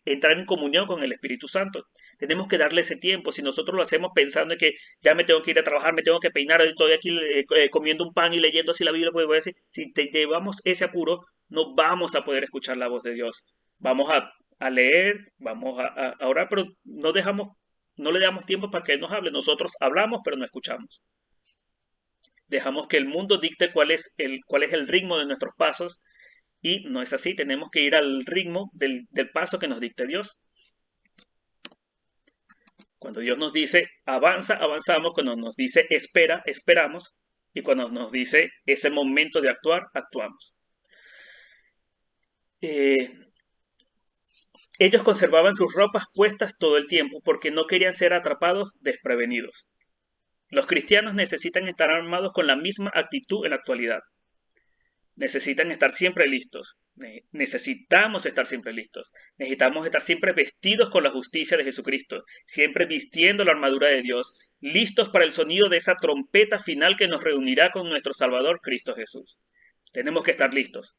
entrar en comunión con el Espíritu Santo. Tenemos que darle ese tiempo. Si nosotros lo hacemos pensando en que ya me tengo que ir a trabajar, me tengo que peinar, estoy aquí comiendo un pan y leyendo así la Biblia, pues voy a decir, si llevamos ese apuro, no vamos a poder escuchar la voz de Dios. Vamos a leer, vamos a orar, pero no le damos tiempo para que Él nos hable. Nosotros hablamos, pero no escuchamos. Dejamos que el mundo dicte cuál es el ritmo de nuestros pasos, y no es así, tenemos que ir al ritmo del paso que nos dicte Dios. Cuando Dios nos dice avanza, avanzamos. Cuando nos dice espera, esperamos. Y cuando nos dice es el momento de actuar, actuamos. Ellos conservaban sus ropas puestas todo el tiempo porque no querían ser atrapados desprevenidos. Los cristianos necesitan estar armados con la misma actitud en la actualidad. Necesitan estar siempre listos. Necesitamos estar siempre listos. Necesitamos estar siempre vestidos con la justicia de Jesucristo, siempre vistiendo la armadura de Dios, listos para el sonido de esa trompeta final que nos reunirá con nuestro Salvador Cristo Jesús. Tenemos que estar listos.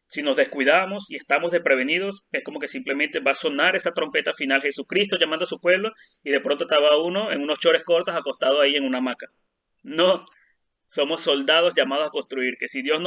Si nos descuidamos y estamos desprevenidos, es como que simplemente va a sonar esa trompeta final, Jesucristo llamando a su pueblo, y de pronto estaba uno en unos chores cortos acostado ahí en una hamaca. No, somos soldados llamados a construir, que si Dios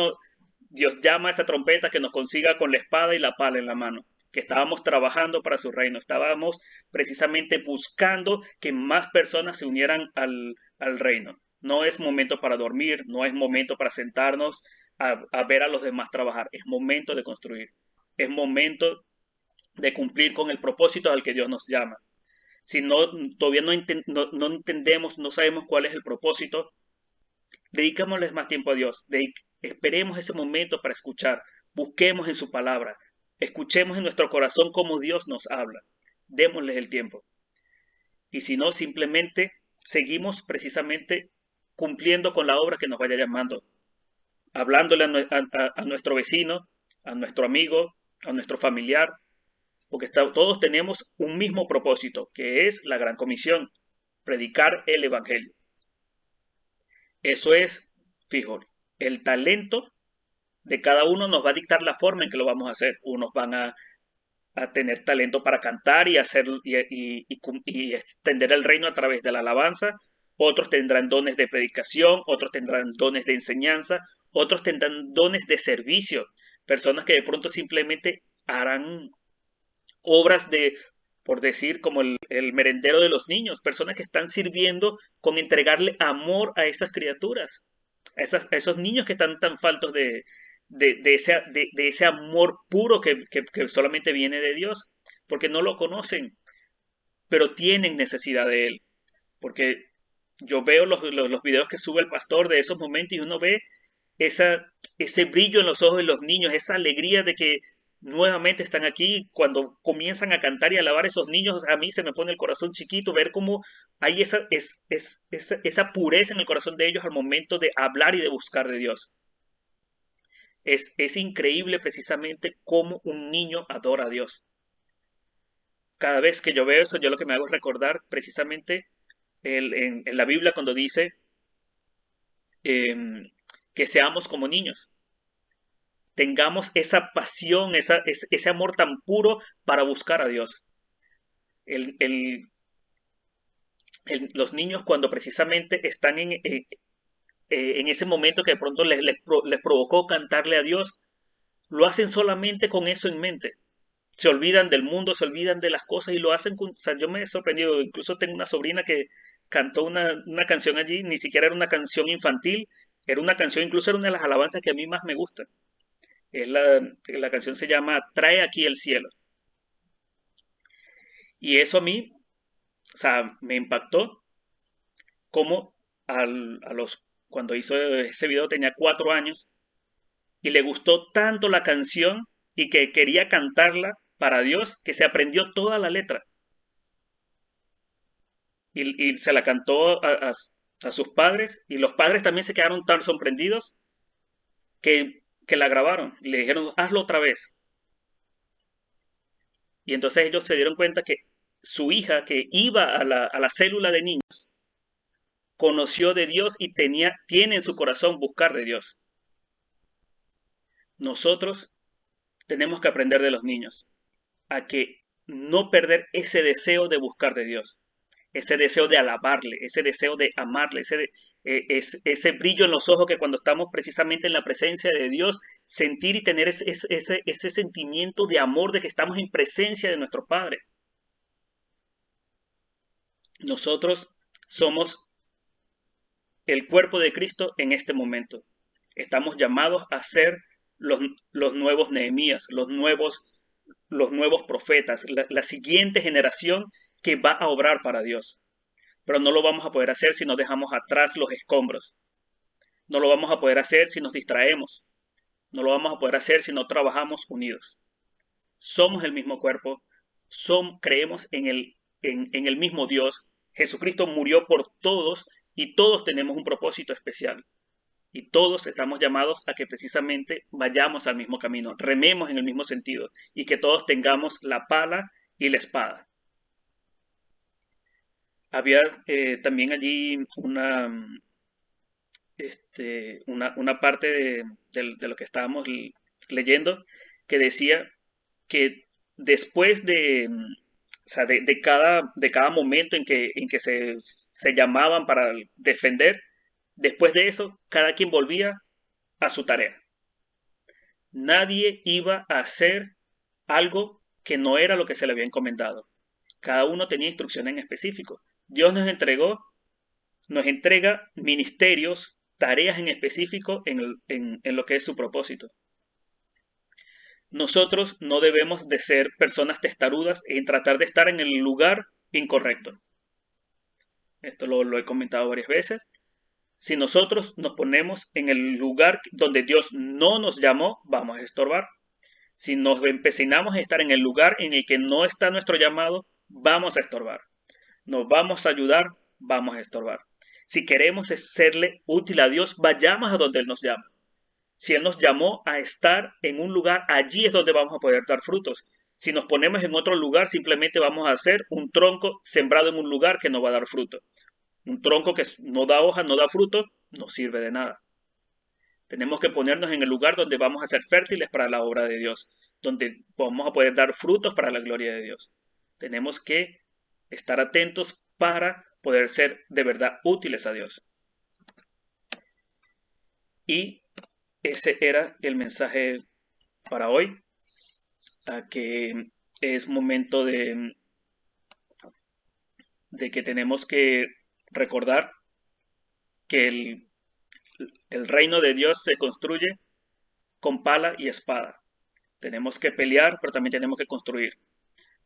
llama a esa trompeta que nos consiga con la espada y la pala en la mano, que estábamos trabajando para su reino, estábamos precisamente buscando que más personas se unieran al reino. No es momento para dormir, no es momento para sentarnos a ver a los demás trabajar, es momento de construir, es momento de cumplir con el propósito al que Dios nos llama. Si todavía no entendemos, no sabemos cuál es el propósito, dedicémosles más tiempo a Dios. Esperemos ese momento para escuchar. Busquemos en su palabra. Escuchemos en nuestro corazón cómo Dios nos habla. Démosles el tiempo. Y si no, simplemente seguimos precisamente cumpliendo con la obra que nos vaya llamando. Hablándole a nuestro vecino, a nuestro amigo, a nuestro familiar. Porque todos tenemos un mismo propósito, que es la gran comisión. Predicar el evangelio. Eso es, fijo, el talento de cada uno nos va a dictar la forma en que lo vamos a hacer. Unos van a tener talento para cantar y extender el reino a través de la alabanza. Otros tendrán dones de predicación, otros tendrán dones de enseñanza, otros tendrán dones de servicio. Personas que de pronto simplemente harán obras por decir, como el merendero de los niños, personas que están sirviendo con entregarle amor a esas criaturas, a esos niños que están tan faltos de ese amor puro que solamente viene de Dios, porque no lo conocen, pero tienen necesidad de Él. Porque yo veo los videos que sube el pastor de esos momentos y uno ve ese brillo en los ojos de los niños, esa alegría de que nuevamente están aquí. Cuando comienzan a cantar y a alabar a esos niños, a mí se me pone el corazón chiquito ver cómo hay esa pureza en el corazón de ellos al momento de hablar y de buscar de Dios. Es increíble precisamente cómo un niño adora a Dios. Cada vez que yo veo eso, yo lo que me hago es recordar precisamente en la Biblia cuando dice em, que seamos como niños, tengamos esa pasión, ese amor tan puro para buscar a Dios. El, el- los niños cuando precisamente están en ese momento que de pronto les provocó cantarle a Dios, lo hacen solamente con eso en mente. Se olvidan del mundo, se olvidan de las cosas y lo hacen con... O sea, yo me he sorprendido, incluso tengo una sobrina que cantó una canción allí, ni siquiera era una canción infantil, era una canción, incluso era una de las alabanzas que a mí más me gustan. La canción se llama Trae aquí el cielo. Y eso a mí, o sea, me impactó como cuando hizo ese video tenía 4 años y le gustó tanto la canción y que quería cantarla para Dios que se aprendió toda la letra y se la cantó a sus padres y los padres también se quedaron tan sorprendidos que la grabaron. Le dijeron, hazlo otra vez. Y entonces ellos se dieron cuenta que su hija que iba a la célula de niños conoció de Dios y tiene en su corazón buscar de Dios. Nosotros tenemos que aprender de los niños a que no perder ese deseo de buscar de Dios, ese deseo de alabarle, ese deseo de amarle, ese brillo en los ojos que cuando estamos precisamente en la presencia de Dios, sentir y tener ese sentimiento de amor de que estamos en presencia de nuestro Padre. Nosotros somos el cuerpo de Cristo en este momento. Estamos llamados a ser los, los nuevos Nehemías, los nuevos profetas, la siguiente generación que va a obrar para Dios. Pero no lo vamos a poder hacer si nos dejamos atrás los escombros. No lo vamos a poder hacer si nos distraemos. No lo vamos a poder hacer si no trabajamos unidos. Somos el mismo cuerpo, creemos en el mismo Dios. Jesucristo murió por todos y todos tenemos un propósito especial. Y todos estamos llamados a que precisamente vayamos al mismo camino, rememos en el mismo sentido y que todos tengamos la pala y la espada. Había también allí una parte de lo que estábamos leyendo que decía que después o sea, de cada momento en que se llamaban para defender, después de eso, cada quien volvía a su tarea. Nadie iba a hacer algo que no era lo que se le había encomendado. Cada uno tenía instrucciones en específico. Dios nos entrega ministerios, tareas en específico en lo que es su propósito. Nosotros no debemos de ser personas testarudas en tratar de estar en el lugar incorrecto. Esto lo he comentado varias veces. Si nosotros nos ponemos en el lugar donde Dios no nos llamó, vamos a estorbar. Si nos empecinamos en estar en el lugar en el que no está nuestro llamado, vamos a estorbar. Nos vamos a ayudar, vamos a estorbar. Si queremos serle útil a Dios, vayamos a donde Él nos llama. Si Él nos llamó a estar en un lugar, allí es donde vamos a poder dar frutos. Si nos ponemos en otro lugar, simplemente vamos a hacer un tronco sembrado en un lugar que no va a dar fruto. Un tronco que no da hoja, no da fruto, no sirve de nada. Tenemos que ponernos en el lugar donde vamos a ser fértiles para la obra de Dios, donde vamos a poder dar frutos para la gloria de Dios. Tenemos que estar atentos para poder ser de verdad útiles a Dios. Y ese era el mensaje para hoy, a que es momento de que tenemos que recordar que el reino de Dios se construye con pala y espada. Tenemos que pelear, pero también tenemos que construir.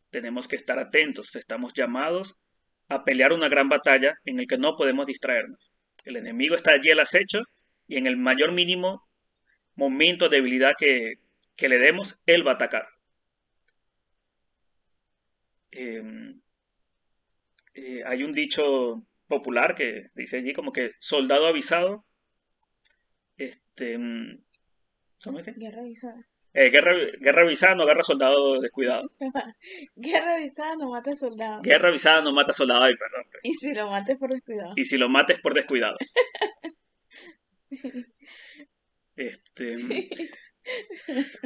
Tenemos que estar atentos. Estamos llamados a pelear una gran batalla en la que no podemos distraernos. El enemigo está allí al acecho y en el mayor mínimo momento de debilidad que le demos, él va a atacar. Eh, hay un dicho popular que dice allí como que soldado avisado, este, ¿Cómo es que? Guerra avisada. Guerra avisada no agarra soldado descuidado. Guerra avisada no mata soldado. Guerra avisada no mata soldado, ay, perdón. Pues. Y si lo mates por descuidado. Y si lo mates por descuidado. Este,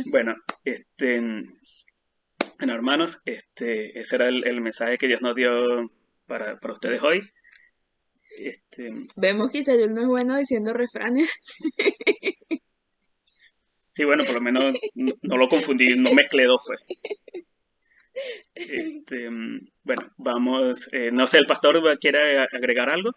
bueno, este, bueno, hermanos, ese era el mensaje que Dios nos dio para ustedes hoy. Vemos que Tayul no es bueno diciendo refranes. Sí, bueno, por lo menos no lo confundí, no mezclé dos, pues. Bueno, vamos, no sé, ¿el pastor quiere agregar algo?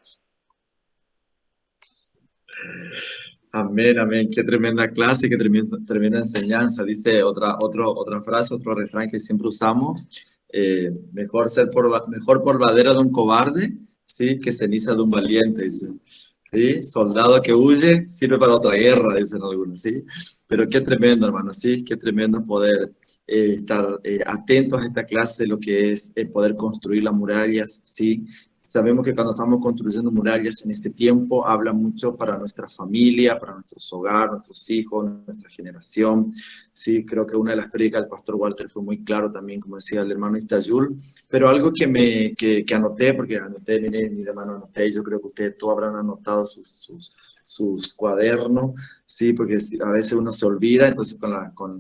Amén, amén. Qué tremenda clase, qué tremenda, tremenda enseñanza. Dice otra frase, otro refrán que siempre usamos. Mejor polvadera de un cobarde, ¿sí? Que ceniza de un valiente, dice. ¿Sí? Soldado que huye sirve para otra guerra, dicen algunos, ¿sí? Pero qué tremendo, hermano, ¿sí? Qué tremendo poder estar atentos a esta clase, lo que es poder construir las murallas, ¿sí? Sabemos que cuando estamos construyendo murallas en este tiempo, habla mucho para nuestra familia, para nuestros hogares, nuestros hijos, nuestra generación. Sí, creo que una de las predicas del pastor Walter fue muy claro también, como decía el hermano Istayul. Pero algo que anoté, porque anoté, mire, mi hermano, anoté, yo creo que ustedes todos habrán anotado sus cuadernos, sí, porque a veces uno se olvida, entonces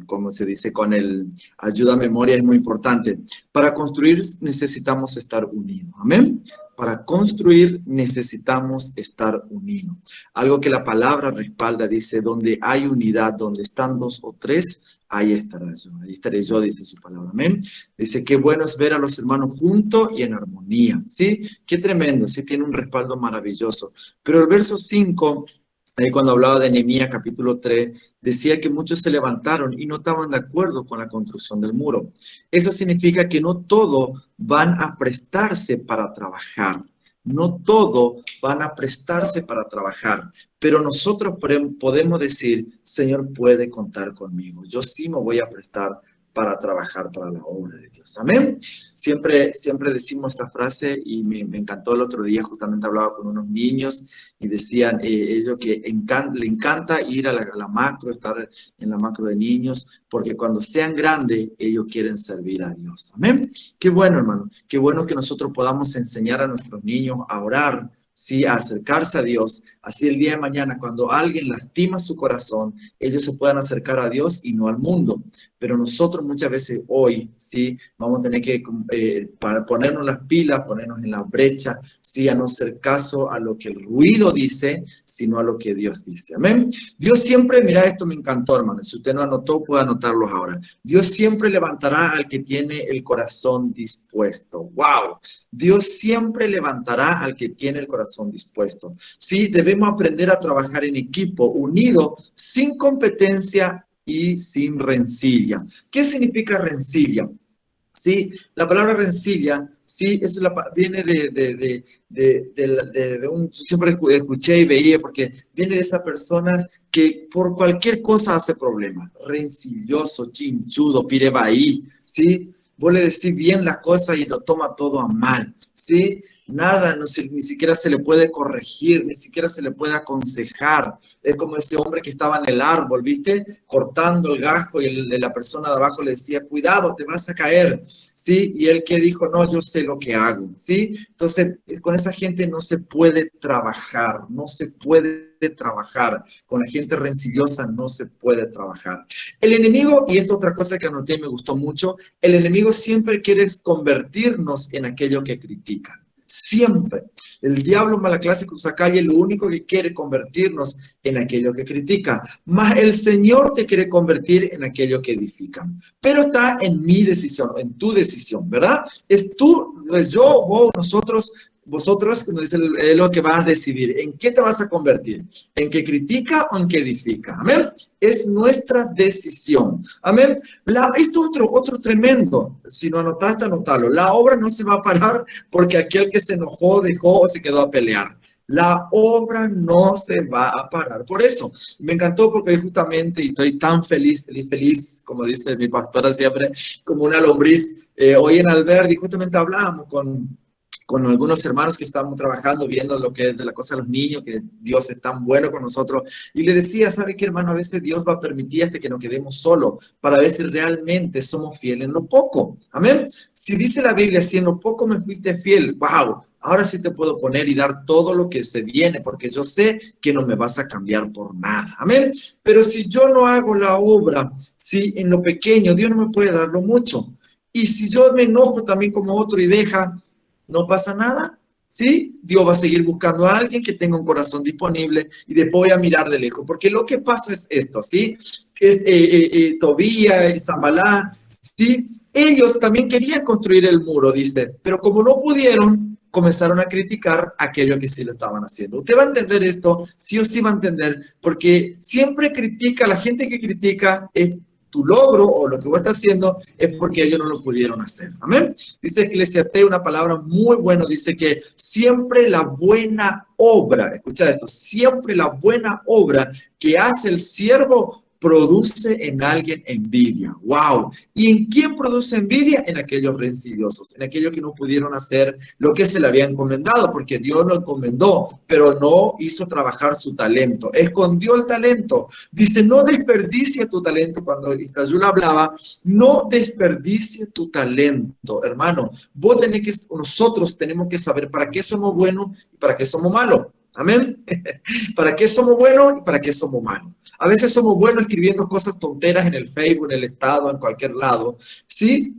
como se dice, con el ayuda a memoria es muy importante. Para construir necesitamos estar unidos, amén. Para construir necesitamos estar unidos. Algo que la palabra respalda, dice, donde hay unidad, donde están dos o tres, ahí estaré yo, dice su palabra, amén. Dice, qué bueno es ver a los hermanos juntos y en armonía, ¿sí? Qué tremendo, sí, tiene un respaldo maravilloso. Pero el verso 5, ahí cuando hablaba de Nehemías capítulo 3, decía que muchos se levantaron y no estaban de acuerdo con la construcción del muro. Eso significa que no todos van a prestarse para trabajar. No todos van a prestarse para trabajar, pero nosotros podemos decir, Señor, puede contar conmigo. Yo sí me voy a prestar para trabajar para la obra de Dios. Amén. Siempre decimos esta frase y me encantó el otro día, justamente hablaba con unos niños y decían ellos que le encanta ir a la macro, estar en la macro de niños, porque cuando sean grandes, ellos quieren servir a Dios. Amén. Qué bueno, hermano. Qué bueno que nosotros podamos enseñar a nuestros niños a orar, sí, a acercarse a Dios. Así el día de mañana, cuando alguien lastima su corazón, ellos se puedan acercar a Dios y no al mundo. Pero nosotros muchas veces hoy, sí, vamos a tener que para ponernos las pilas, ponernos en la brecha, sí, a no hacer caso a lo que el ruido dice, sino a lo que Dios dice. Amén. Dios siempre, mira, esto me encantó, hermano. Si usted no anotó, puede anotarlos ahora. Dios siempre levantará al que tiene el corazón dispuesto. ¡Wow! Dios siempre levantará al que tiene el corazón dispuesto. Sí, debemos aprender a trabajar en equipo, unido, sin competencia y sin rencilla. ¿Qué significa rencilla? Sí, la palabra rencilla, sí, viene de un, yo siempre escuché y veía, porque viene de esas personas que por cualquier cosa hace problemas, rencilloso, chinchudo, pirebaí, ¿sí? Vos le decís bien las cosas y lo toma todo a mal, ¿sí? Nada, ni siquiera se le puede corregir, ni siquiera se le puede aconsejar. Es como ese hombre que estaba en el árbol, ¿viste? Cortando el gajo y la persona de abajo le decía, cuidado, te vas a caer, ¿sí? Y él que dijo, no, yo sé lo que hago, ¿sí? Entonces, con esa gente no se puede trabajar, no se puede trabajar. Con la gente rencillosa no se puede trabajar. El enemigo, y esto otra cosa que anoté y me gustó mucho, el enemigo siempre quiere convertirnos en aquello que critica. Siempre. El diablo malaclásico Sacalle lo único que quiere convertirnos en aquello que critica. Mas el Señor te quiere convertir en aquello que edifica. Pero está en mi decisión, en tu decisión, ¿verdad? Es tú, es yo, vos, nosotros, vosotros, como dice es lo que vas a decidir. ¿En qué te vas a convertir? ¿En que critica o en que edifica? Amén. Es nuestra decisión. Amén. Esto es otro tremendo. Si no anotaste, anotalo. La obra no se va a parar porque aquel que se enojó, dejó o se quedó a pelear. La obra no se va a parar. Por eso, me encantó porque hoy justamente, y estoy tan feliz, feliz, como dice mi pastora siempre, como una lombriz. Hoy en Alberdi justamente hablábamos con algunos hermanos que estábamos trabajando, viendo lo que es de la cosa de los niños, que Dios es tan bueno con nosotros, y le decía, ¿sabe qué, hermano? A veces Dios va a permitir hasta que nos quedemos solos, para ver si realmente somos fieles en lo poco. Amén. Si dice la Biblia, si en lo poco me fuiste fiel, wow, ahora sí te puedo poner y dar todo lo que se viene, porque yo sé que no me vas a cambiar por nada. Amén. Pero si yo no hago la obra, si en lo pequeño, Dios no me puede dar lo mucho. Y si yo me enojo también como otro y deja, no pasa nada, ¿sí? Dios va a seguir buscando a alguien que tenga un corazón disponible y después voy a mirar de lejos, porque lo que pasa es esto, ¿sí? Tobías y Zambalá, ¿sí? Ellos también querían construir el muro, dice, pero como no pudieron, comenzaron a criticar aquello que sí lo estaban haciendo. Usted va a entender esto, sí o sí va a entender, porque siempre critica, la gente que critica es tu logro o lo que vos estás haciendo es porque ellos no lo pudieron hacer. Amén. Dice Eclesiastés una palabra muy buena, dice que siempre la buena obra, escucha esto, siempre la buena obra que hace el siervo produce en alguien envidia. ¡Wow! ¿Y en quién produce envidia? En aquellos rencillosos, en aquellos que no pudieron hacer lo que se le había encomendado, porque Dios lo encomendó, pero no hizo trabajar su talento, escondió el talento. Dice, no desperdicie tu talento. Cuando Iztayul hablaba, no desperdicie tu talento, hermano. Nosotros tenemos que saber para qué somos buenos y para qué somos malos. Amén. ¿Para qué somos buenos y para qué somos malos? A veces somos buenos escribiendo cosas tonteras en el Facebook, en el estado, en cualquier lado, ¿sí?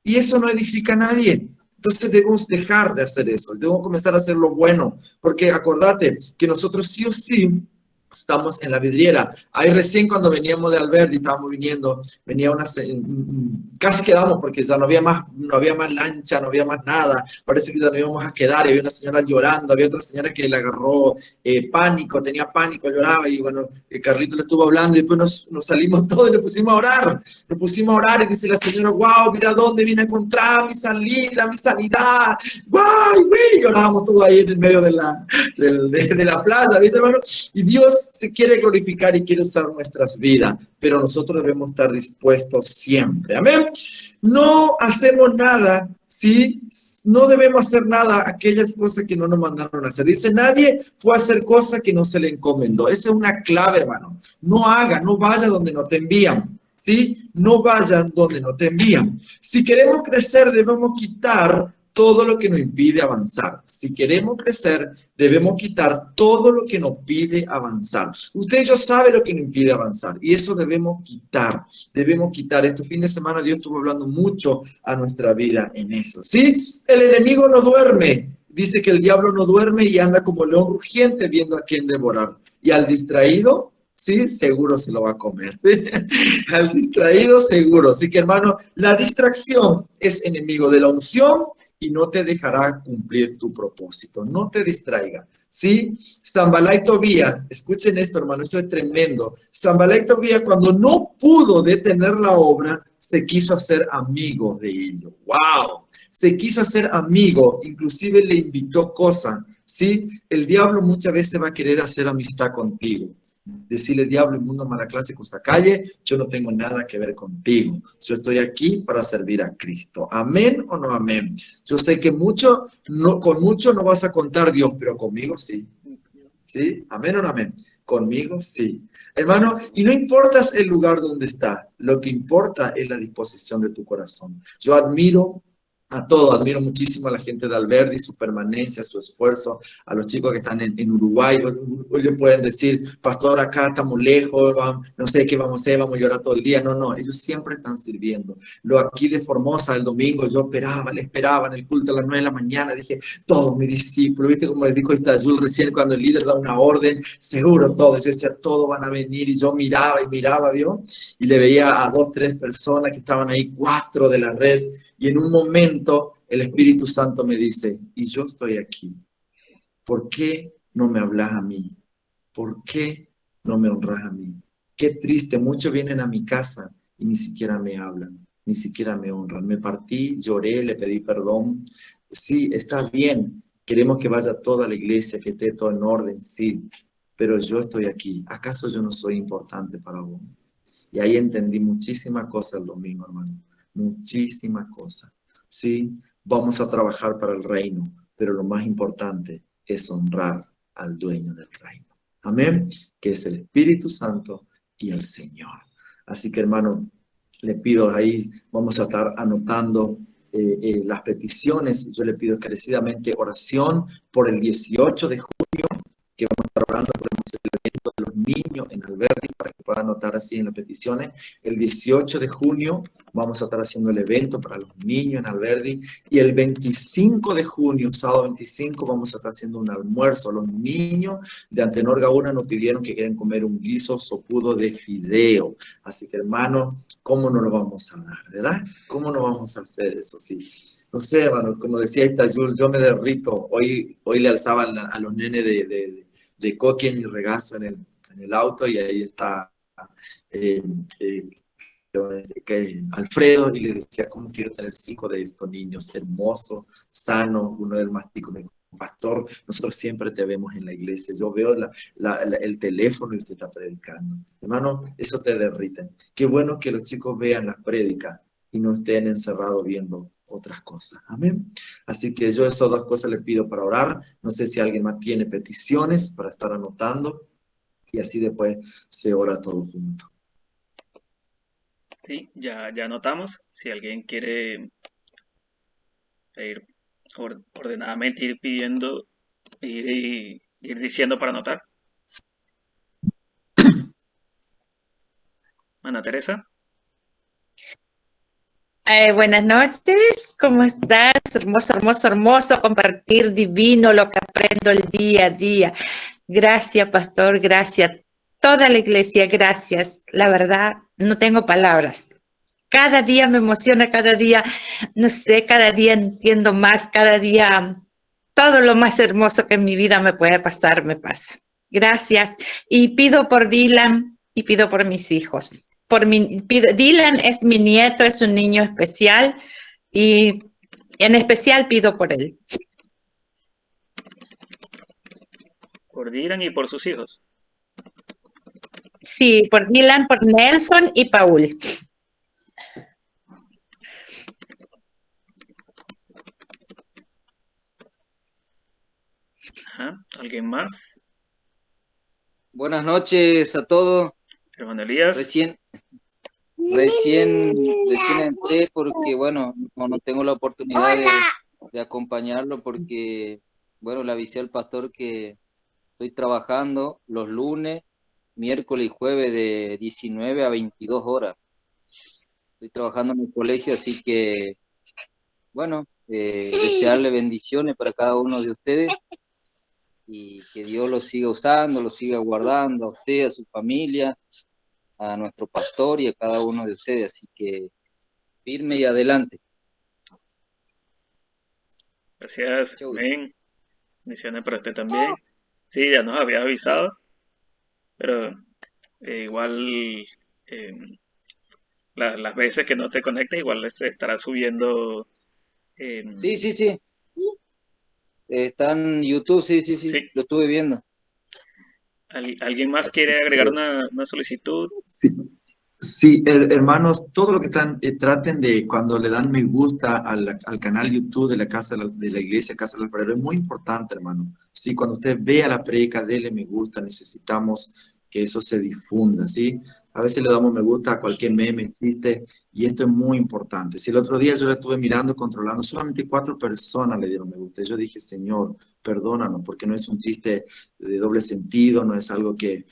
Y eso no edifica a nadie. Entonces debemos dejar de hacer eso, debemos comenzar a hacer lo bueno, porque acordate que nosotros sí o sí estamos en la vidriera. Ahí recién cuando veníamos de Alberdi, estábamos viniendo, venía casi quedamos porque ya no había más lancha, no había más nada, parece que ya no íbamos a quedar, y había una señora llorando, había otra señora que le agarró pánico, tenía pánico, lloraba, y bueno, Carlito le estuvo hablando, y después nos salimos todos y nos pusimos a orar, y dice la señora, wow, mira dónde vine a encontrar mi salida, mi sanidad, wow, güey, llorábamos todos ahí en el medio de la plaza, ¿viste, hermano? Y Dios se quiere glorificar y quiere usar nuestras vidas, pero nosotros debemos estar dispuestos siempre. Amén. No hacemos nada, ¿sí? No debemos hacer nada aquellas cosas que no nos mandaron a hacer. Dice, nadie fue a hacer cosas que no se le encomendó. Esa es una clave, hermano. No haga, no vaya donde no te envían. ¿Sí? No vayan donde no te envían. Si queremos crecer, debemos quitar todo lo que nos impide avanzar. Si queremos crecer, debemos quitar todo lo que nos pide avanzar. Usted ya sabe lo que nos impide avanzar y eso debemos quitar. Debemos quitar. Este fin de semana Dios estuvo hablando mucho a nuestra vida en eso. ¿Sí? El enemigo no duerme. Dice que el diablo no duerme y anda como león rugiente viendo a quién devorar. Y al distraído, sí, seguro se lo va a comer. ¿Sí? Al distraído, seguro. Así que, hermano, la distracción es enemigo de la unción y no te dejará cumplir tu propósito. No te distraiga. ¿Sí? Zambalá y Tobías, escuchen esto, hermano, esto es tremendo. Zambalá y Tobías, cuando no pudo detener la obra, se quiso hacer amigo de ellos. ¡Wow! Se quiso hacer amigo, inclusive le invitó cosas. ¿Sí? El diablo muchas veces va a querer hacer amistad contigo. Decirle, diablo, el mundo mala clase con calle, yo no tengo nada que ver contigo. Yo estoy aquí para servir a Cristo. ¿Amén o no amén? Yo sé que con mucho no vas a contar, Dios, pero conmigo sí. ¿Sí? ¿Amén o no amén? Conmigo sí. Hermano, y no importa el lugar donde está, lo que importa es la disposición de tu corazón. Yo admiro a todo, admiro muchísimo a la gente de Alberdi, su permanencia, su esfuerzo, a los chicos que están en Uruguay, ellos pueden decir, pastor, acá estamos lejos, no sé qué vamos a hacer, vamos a llorar todo el día, no, ellos siempre están sirviendo. Lo aquí de Formosa, el domingo, yo le esperaba en el culto a las 9 de la mañana, dije, todos mis discípulos, ¿viste? Como les dijo Iztayul recién, cuando el líder da una orden, seguro todos, yo decía, todos van a venir, y yo miraba y miraba, ¿vio? Y le veía a 2, 3 personas que estaban ahí, 4 de la red, y en un momento el Espíritu Santo me dice, y yo estoy aquí, ¿por qué no me hablas a mí? ¿Por qué no me honras a mí? Qué triste, muchos vienen a mi casa y ni siquiera me hablan, ni siquiera me honran. Me partí, lloré, le pedí perdón. Sí, está bien, queremos que vaya toda la iglesia, que esté todo en orden, sí, pero yo estoy aquí. ¿Acaso yo no soy importante para vos? Y ahí entendí muchísimas cosas el domingo, hermano. Muchísimas cosas. Sí, vamos a trabajar para el reino. pero lo más importante es honrar al dueño del reino. Amén, que es el Espíritu Santo y el Señor. Así que, hermano, le pido ahí, vamos a estar anotando las peticiones. Yo le pido encarecidamente oración por el 18 de junio, que vamos a estar orando por el evento de los niños en Alberdi, para que puedan anotar así en las peticiones. El 18 de junio vamos a estar haciendo el evento para los niños en Alberdi, y el 25 de junio, sábado 25, vamos a estar haciendo un almuerzo. Los niños de Antenor Gaona nos pidieron que quieren comer un guiso sopudo de fideo. Así que, hermano, ¿cómo no lo vamos a dar, verdad? ¿Cómo no vamos a hacer eso? Sí. No sé, hermano, como decía esta Jules, yo me derrito. Hoy le alzaba a los nenes de Coqui en mi regazo en el auto, y ahí está Alfredo, y le decía, ¿cómo quiero tener 5 de estos niños hermosos, sanos? Uno del más chico me dijo, pastor, nosotros siempre te vemos en la iglesia, yo veo el teléfono y usted está predicando. Hermano, eso te derrite. Qué bueno que los chicos vean las prédicas y no estén encerrados viendo otras cosas. Amén. Así que yo esas 2 cosas le pido para orar. No sé si alguien más tiene peticiones para estar anotando, y así después se ora todo junto. Sí, ya anotamos. Si alguien quiere ir ordenadamente, ir pidiendo, ir diciendo para anotar. Ana Teresa. Buenas noches, ¿cómo estás? Hermoso, hermoso, hermoso, compartir divino lo que aprendo el día a día. Gracias, pastor, gracias. Toda la iglesia, gracias. La verdad, no tengo palabras. Cada día me emociona, cada día, no sé, cada día entiendo más, cada día todo lo más hermoso que en mi vida me puede pasar, me pasa. Gracias. Y pido por Dylan y pido por mis hijos. Dylan es mi nieto, es un niño especial, y en especial pido por él. Por Dylan y por sus hijos. Sí, por Dylan, por Nelson y Paul. Ajá. ¿Alguien más? Buenas noches a todos. Hermano Elías. Recién entré porque, bueno, no tengo la oportunidad de acompañarlo porque, bueno, le avisé al pastor que estoy trabajando los lunes, miércoles y jueves de 19 a 22 horas. Estoy trabajando en el colegio, así que, bueno, desearle bendiciones para cada uno de ustedes y que Dios los siga usando, los siga guardando a usted, a su familia, a nuestro pastor y a cada uno de ustedes. Así que firme y adelante. Gracias. Amén. Bendiciones para usted también. Sí, ya nos había avisado, pero igual las veces que no te conectes, igual se estará subiendo. Sí. Está en YouTube, sí, lo estuve viendo. ¿Alguien más quiere agregar una solicitud? Sí, hermanos, todo lo que están, traten de, cuando le dan me gusta al canal YouTube de la Casa de la Iglesia, Casa del Alfarero, es muy importante, hermano. Sí, cuando usted vea la predica, dele me gusta, necesitamos que eso se difunda, ¿sí? A veces le damos me gusta a cualquier meme, chiste, y esto es muy importante. Si el otro día yo la estuve mirando, controlando, solamente 4 personas le dieron me gusta. Yo dije, Señor, perdónanos, porque no es un chiste de doble sentido, no es algo que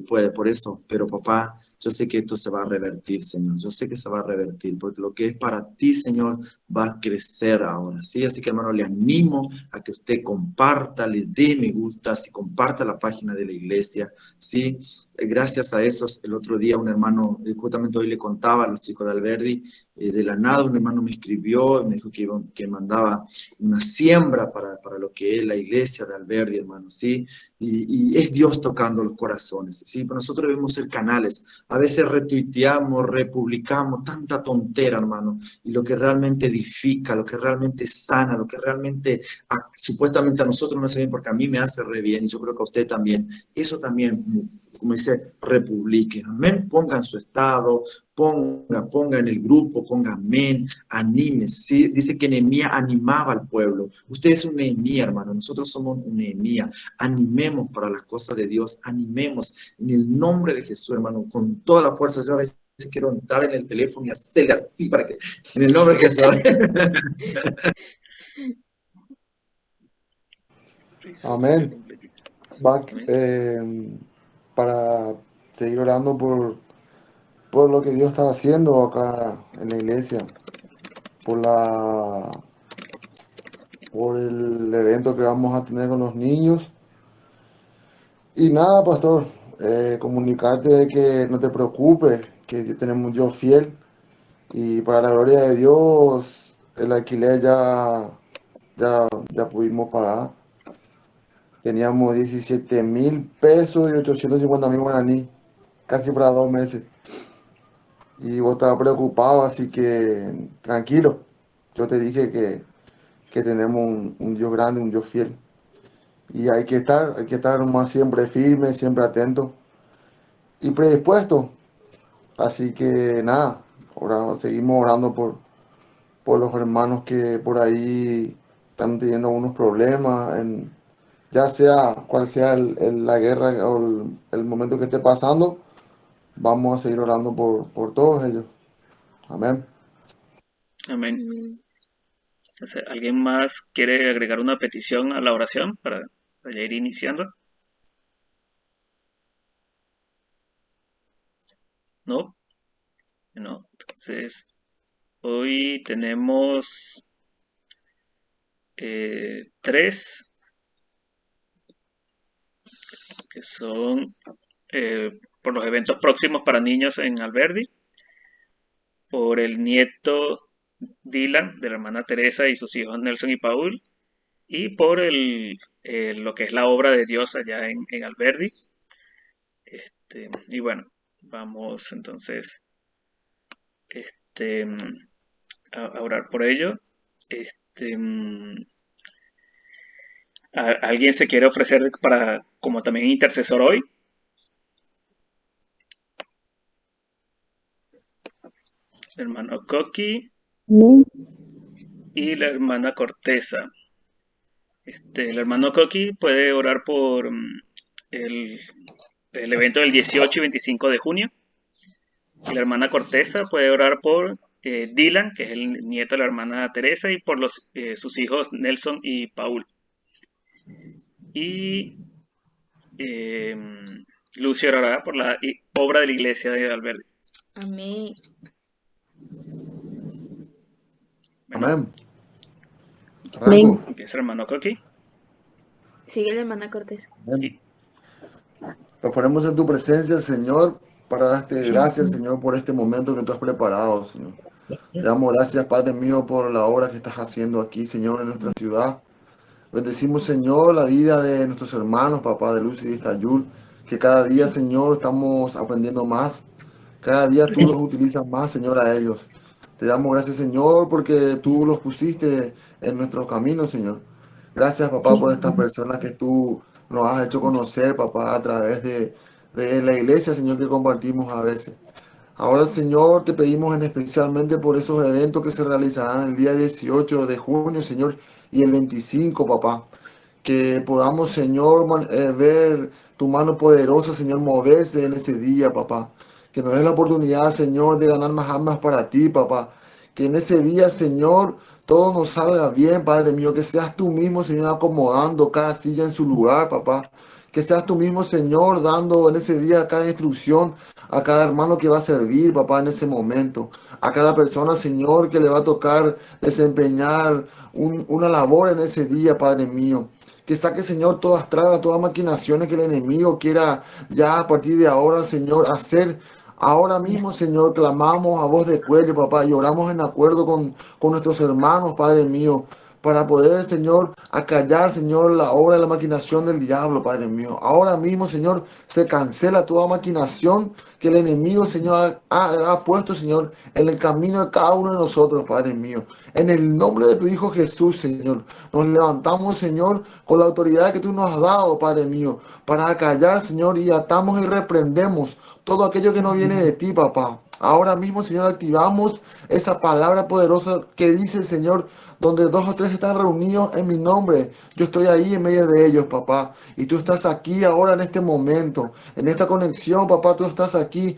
puede, por eso, pero papá, yo sé que esto se va a revertir, Señor. Yo sé que se va a revertir, porque lo que es para ti, Señor, va a crecer ahora, ¿sí? Así que, hermano, le animo a que usted comparta, le dé me gusta, si comparta la página de la iglesia, ¿sí? Gracias a esos, el otro día un hermano, justamente hoy le contaba a los chicos de Alberdi, de la nada un hermano me escribió, me dijo que mandaba una siembra para lo que es la iglesia de Alberdi, hermano, ¿sí? Y es Dios tocando los corazones, ¿sí? Pero nosotros debemos ser canales. A veces retuiteamos, republicamos, tanta tontera, hermano, y lo que realmente edifica, lo que realmente sana, lo que realmente supuestamente a nosotros no hace bien, porque a mí me hace re bien, y yo creo que a usted también. Eso también, como dice, republiquen, amén. Pongan su estado, ponga en el grupo, ponga amén, anímese. ¿Sí? Dice que Nehemías animaba al pueblo. Usted es un Nehemías, hermano, nosotros somos un Nehemías. Animemos para las cosas de Dios, animemos en el nombre de Jesús, hermano, con toda la fuerza. Yo a veces quiero entrar en el teléfono y hacerle así para que, en el nombre de Jesús. Amén. Para seguir orando por lo que Dios está haciendo acá en la iglesia, por el evento que vamos a tener con los niños. Y nada, pastor, comunicarte de que no te preocupes, que tenemos un Dios fiel, y para la gloria de Dios, el alquiler ya pudimos pagar. Teníamos 17.000 pesos y 850.000 guaraní, casi para 2 meses. Y vos estabas preocupado, así que tranquilo. Yo te dije que tenemos un Dios grande, un Dios fiel. Y hay que estar más siempre firme, siempre atento y predispuesto. Así que nada, seguimos orando por los hermanos que por ahí están teniendo algunos problemas, ya sea cual sea la guerra o el momento que esté pasando. Vamos a seguir orando por todos ellos. Amén. Amén. Entonces, ¿alguien más quiere agregar una petición a la oración para ya ir iniciando? ¿No? No. Entonces, hoy tenemos 3 que son por los eventos próximos para niños en Alberdi, por el nieto Dylan de la hermana Teresa y sus hijos Nelson y Paul, y por lo que es la obra de Dios allá en Alberdi. Y bueno, vamos entonces a orar por ello. ¿Alguien se quiere ofrecer para como también intercesor hoy? El hermano Coqui y la hermana Corteza. El hermano Coqui puede orar por el evento del 18 y 25 de junio. Y la hermana Corteza puede orar por Dylan, que es el nieto de la hermana Teresa, y por sus hijos Nelson y Paul. Y Lucio orará por la obra de la iglesia de Alberdi. Amén. Bueno, Amén. Amén. empieza el hermano Coqui. Sigue la hermana Cortés. Amén. Nos ponemos en tu presencia, Señor, para darte gracias, Señor, por este momento que tú has preparado, Señor. Te damos gracias, Padre mío, por la obra que estás haciendo aquí, Señor, en nuestra ciudad. Bendecimos, Señor, la vida de nuestros hermanos, papá, de Lucy y de Tayul, que cada día, Señor, estamos aprendiendo más. Cada día tú los utilizas más, Señor, a ellos. Te damos gracias, Señor, porque tú los pusiste en nuestros caminos, Señor. Gracias, papá, por estas personas que tú nos has hecho conocer, papá, a través de la iglesia, Señor, que compartimos a veces. Ahora, Señor, te pedimos especialmente por esos eventos que se realizarán el día 18 de junio, Señor, y el 25, papá. Que podamos, Señor, ver tu mano poderosa, Señor, moverse en ese día, papá. Que nos des la oportunidad, Señor, de ganar más almas para ti, papá. Que en ese día, Señor, todo nos salga bien, Padre mío. Que seas tú mismo, Señor, acomodando cada silla en su lugar, papá. Que seas tú mismo, Señor, dando en ese día cada instrucción a cada hermano que va a servir, papá, en ese momento. A cada persona, Señor, que le va a tocar desempeñar una labor en ese día, Padre mío. Que saque, Señor, todas trabas, todas maquinaciones que el enemigo quiera ya a partir de ahora, Señor, hacer. Ahora mismo, Señor, clamamos a voz de cuello, papá, y oramos en acuerdo con nuestros hermanos, Padre mío, para poder, Señor, acallar, Señor, la obra de la maquinación del diablo, Padre mío. Ahora mismo, Señor, se cancela toda maquinación que el enemigo, Señor, ha puesto, Señor, en el camino de cada uno de nosotros, Padre mío. En el nombre de tu Hijo Jesús, Señor, nos levantamos, Señor, con la autoridad que tú nos has dado, Padre mío, para acallar, Señor, y atamos y reprendemos todo aquello que no viene de ti, papá. Ahora mismo, Señor, activamos esa palabra poderosa que dice, Señor, donde dos o tres están reunidos en mi nombre, yo estoy ahí en medio de ellos, papá. Y tú estás aquí ahora en este momento, en esta conexión, papá, tú estás aquí,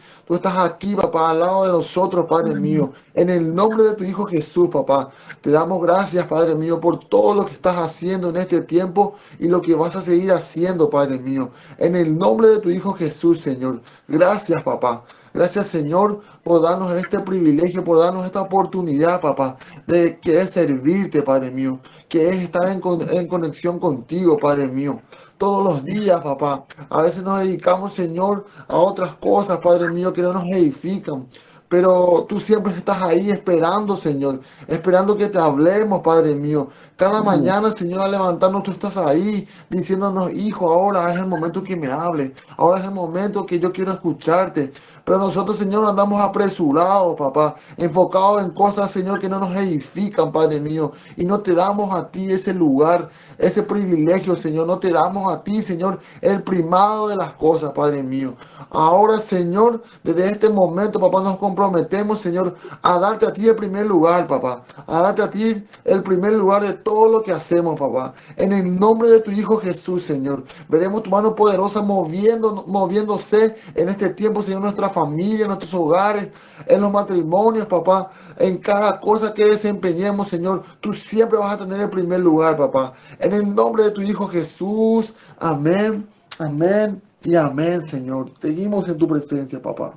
papá, al lado de nosotros, Padre mío. En el nombre de tu Hijo Jesús, papá, te damos gracias, Padre mío, por todo lo que estás haciendo en este tiempo y lo que vas a seguir haciendo, Padre mío. En el nombre de tu Hijo Jesús, Señor. Gracias, papá. Gracias, Señor, por darnos este privilegio, por darnos esta oportunidad, papá, de que es servirte, Padre mío, que es estar en conexión contigo, Padre mío. Todos los días, papá. A veces nos dedicamos, Señor, a otras cosas, Padre mío, que no nos edifican. Pero tú siempre estás ahí esperando, Señor, esperando que te hablemos, Padre mío. Cada mañana, Señor, al levantarnos, tú estás ahí diciéndonos, hijo, ahora es el momento que me hables, ahora es el momento que yo quiero escucharte. Pero nosotros, Señor, andamos apresurados, papá, enfocados en cosas, Señor, que no nos edifican, Padre mío. Y no te damos a ti ese lugar, ese privilegio, Señor. No te damos a ti, Señor, el primado de las cosas, Padre mío. Ahora, Señor, desde este momento, papá, nos comprometemos, Señor, a darte a ti el primer lugar, papá. A darte a ti el primer lugar de todo lo que hacemos, papá. En el nombre de tu Hijo Jesús, Señor. Veremos tu mano poderosa moviéndose en este tiempo, Señor, en nuestra familia, en nuestros hogares, en los matrimonios, papá. En cada cosa que desempeñemos, Señor, tú siempre vas a tener el primer lugar, papá. En el nombre de tu Hijo Jesús. Amén, amén y amén, Señor. Seguimos en tu presencia, papá.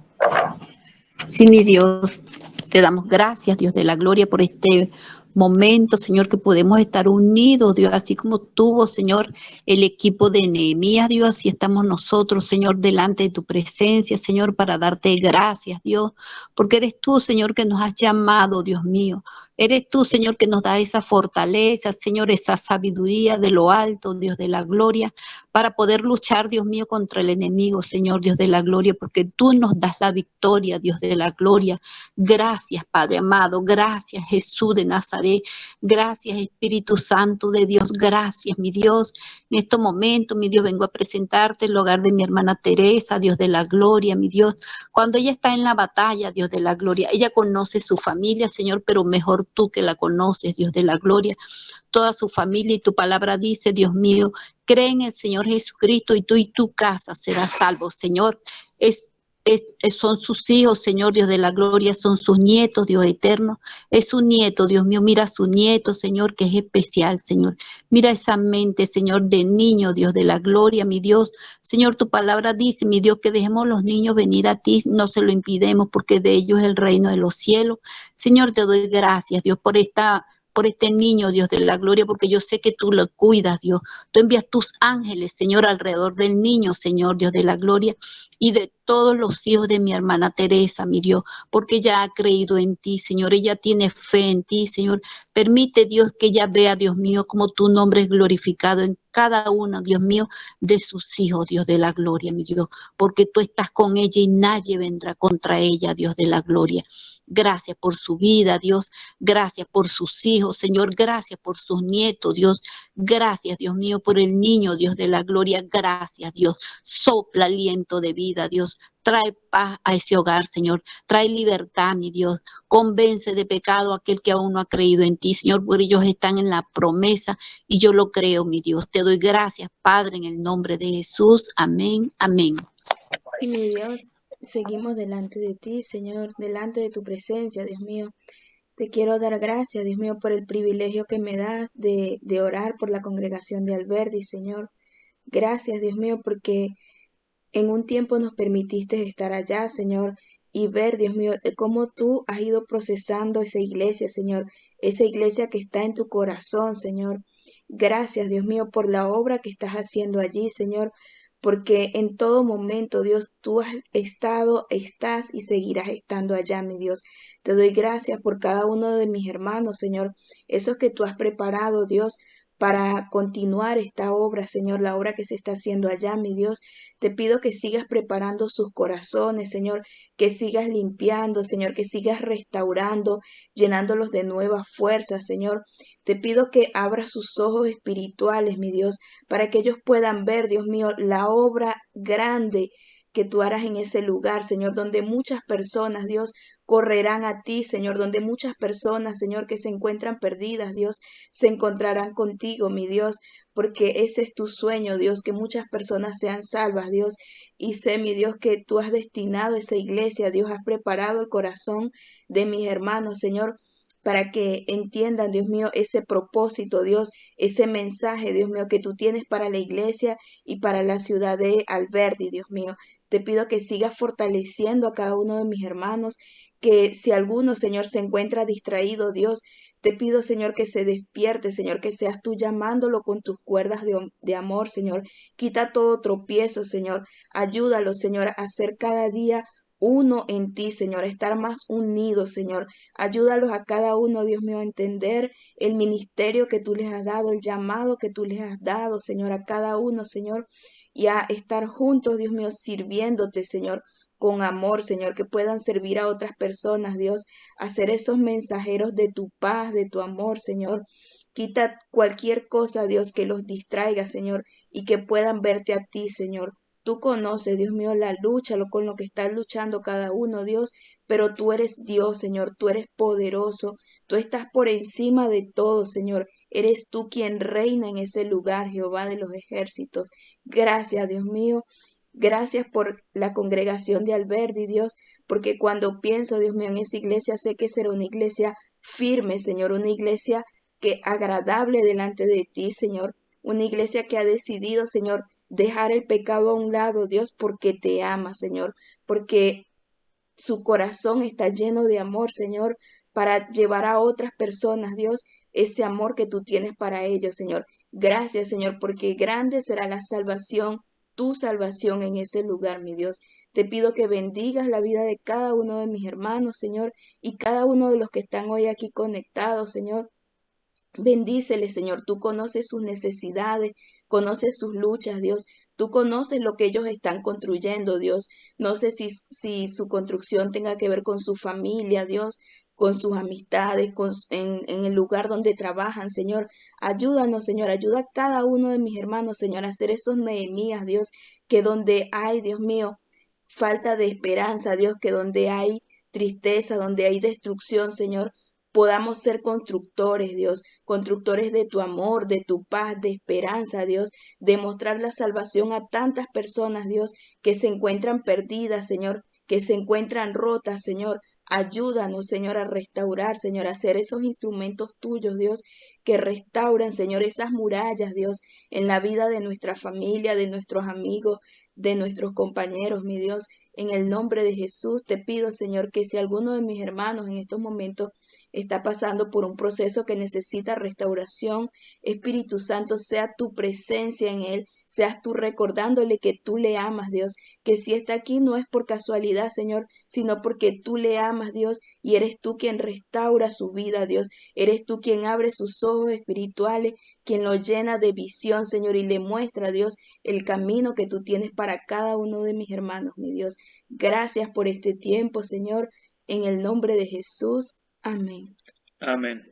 Sí, mi Dios, te damos gracias, Dios de la gloria, por este momento, Señor, que podemos estar unidos, Dios, así como tuvo, Señor, el equipo de Nehemías, Dios, así estamos nosotros, Señor, delante de tu presencia, Señor, para darte gracias, Dios, porque eres tú, Señor, que nos has llamado, Dios mío. Eres tú, Señor, que nos da esa fortaleza, Señor, esa sabiduría de lo alto, Dios de la gloria, para poder luchar, Dios mío, contra el enemigo, Señor, Dios de la gloria, porque tú nos das la victoria, Dios de la gloria. Gracias, Padre amado, gracias, Jesús de Nazaret, gracias, Espíritu Santo de Dios, gracias, mi Dios. En estos momentos, mi Dios, vengo a presentarte el hogar de mi hermana Teresa, Dios de la gloria, mi Dios. Cuando ella está en la batalla, Dios de la gloria, ella conoce su familia, Señor, pero mejor tú que la conoces, Dios de la gloria, toda su familia, y tu palabra dice, Dios mío, cree en el Señor Jesucristo y tú y tu casa serás salvo, Señor. Son sus hijos, Señor, Dios de la gloria, son sus nietos, Dios eterno. Es su nieto, Dios mío, mira a su nieto, Señor, que es especial, Señor. Mira esa mente, Señor, de niño, Dios de la gloria, mi Dios. Señor, tu palabra dice, mi Dios, que dejemos los niños venir a ti, no se lo impidemos, porque de ellos es el reino de los cielos. Señor, te doy gracias, Dios, por este niño, Dios de la gloria, porque yo sé que tú lo cuidas, Dios. Tú envías tus ángeles, Señor, alrededor del niño, Señor, Dios de la gloria, y de todos los hijos de mi hermana Teresa, mi Dios, porque ella ha creído en ti, Señor. Ella tiene fe en ti, Señor. Permite, Dios, que ella vea, Dios mío, como tu nombre es glorificado en cada uno, Dios mío, de sus hijos, Dios de la gloria, mi Dios, porque tú estás con ella y nadie vendrá contra ella, Dios de la gloria. Gracias por su vida, Dios. Gracias por sus hijos, Señor. Gracias por sus nietos, Dios. Gracias, Dios mío, por el niño, Dios de la gloria. Gracias, Dios. Sopla aliento de vida, Dios. Trae paz a ese hogar, Señor. Trae libertad, mi Dios. Convence de pecado a aquel que aún no ha creído en ti, Señor, porque ellos están en la promesa y yo lo creo, mi Dios. Te doy gracias, Padre, en el nombre de Jesús. Amén, amén. Y mi Dios, seguimos delante de ti, Señor, delante de tu presencia, Dios mío. Te quiero dar gracias, Dios mío, por el privilegio que me das de orar por la congregación de Alberdi, Señor. Gracias, Dios mío, porque en un tiempo nos permitiste estar allá, Señor, y ver, Dios mío, cómo tú has ido procesando esa iglesia, Señor, esa iglesia que está en tu corazón, Señor. Gracias, Dios mío, por la obra que estás haciendo allí, Señor, porque en todo momento, Dios, tú has estado, estás y seguirás estando allá, mi Dios. Te doy gracias por cada uno de mis hermanos, Señor, esos que tú has preparado, Dios, para continuar esta obra, Señor, la obra que se está haciendo allá, mi Dios. Te pido que sigas preparando sus corazones, Señor, que sigas limpiando, Señor, que sigas restaurando, llenándolos de nuevas fuerzas, Señor. Te pido que abras sus ojos espirituales, mi Dios, para que ellos puedan ver, Dios mío, la obra grande que tú harás en ese lugar, Señor, donde muchas personas, Dios, correrán a ti, Señor, donde muchas personas, Señor, que se encuentran perdidas, Dios, se encontrarán contigo, mi Dios, porque ese es tu sueño, Dios, que muchas personas sean salvas, Dios, y sé, mi Dios, que tú has destinado esa iglesia, Dios, has preparado el corazón de mis hermanos, Señor, para que entiendan, Dios mío, ese propósito, Dios, ese mensaje, Dios mío, que tú tienes para la iglesia y para la ciudad de Alberdi, Dios mío. Te pido que sigas fortaleciendo a cada uno de mis hermanos, que si alguno, Señor, se encuentra distraído, Dios, te pido, Señor, que se despierte, Señor, que seas tú llamándolo con tus cuerdas de amor, Señor. Quita todo tropiezo, Señor. Ayúdalo, Señor, a ser cada día uno en ti, Señor, a estar más unidos, Señor. Ayúdalos a cada uno, Dios mío, a entender el ministerio que tú les has dado, el llamado que tú les has dado, Señor, a cada uno, Señor, y a estar juntos, Dios mío, sirviéndote, Señor, con amor, Señor, que puedan servir a otras personas, Dios, a ser esos mensajeros de tu paz, de tu amor, Señor. Quita cualquier cosa, Dios, que los distraiga, Señor, y que puedan verte a ti, Señor. Tú conoces, Dios mío, la lucha, con lo que están luchando cada uno, Dios, pero tú eres Dios, Señor, tú eres poderoso, tú estás por encima de todo, Señor. Eres tú quien reina en ese lugar, Jehová de los ejércitos. Gracias, Dios mío. Gracias por la congregación de Alberdi, Dios, porque cuando pienso, Dios mío, en esa iglesia, sé que será una iglesia firme, Señor, una iglesia que agradable delante de ti, Señor, una iglesia que ha decidido, Señor, dejar el pecado a un lado, Dios, porque te ama, Señor, porque su corazón está lleno de amor, Señor, para llevar a otras personas, Dios, ese amor que tú tienes para ellos, Señor. Gracias, Señor, porque grande será la salvación, tu salvación en ese lugar, mi Dios. Te pido que bendigas la vida de cada uno de mis hermanos, Señor, y cada uno de los que están hoy aquí conectados, Señor. Bendícele, Señor. Tú conoces sus necesidades, conoces sus luchas, Dios. Tú conoces lo que ellos están construyendo, Dios. No sé si su construcción tenga que ver con su familia, Dios, con sus amistades, en el lugar donde trabajan, Señor. Ayúdanos, Señor. Ayuda a cada uno de mis hermanos, Señor, a hacer esos Nehemías, Dios, que donde hay, Dios mío, falta de esperanza, Dios, que donde hay tristeza, donde hay destrucción, Señor, podamos ser constructores, Dios, constructores de tu amor, de tu paz, de esperanza, Dios, de mostrar la salvación a tantas personas, Dios, que se encuentran perdidas, Señor, que se encuentran rotas, Señor. Ayúdanos, Señor, a restaurar, Señor, a ser esos instrumentos tuyos, Dios, que restauran, Señor, esas murallas, Dios, en la vida de nuestra familia, de nuestros amigos, de nuestros compañeros, mi Dios. En el nombre de Jesús te pido, Señor, que si alguno de mis hermanos en estos momentos está pasando por un proceso que necesita restauración, Espíritu Santo, sea tu presencia en él, seas tú recordándole que tú le amas, Dios, que si está aquí no es por casualidad, Señor, sino porque tú le amas, Dios, y eres tú quien restaura su vida, Dios, eres tú quien abre sus ojos espirituales, quien lo llena de visión, Señor, y le muestra, Dios, el camino que tú tienes para cada uno de mis hermanos, mi Dios. Gracias por este tiempo, Señor, en el nombre de Jesús. Amén. Amén.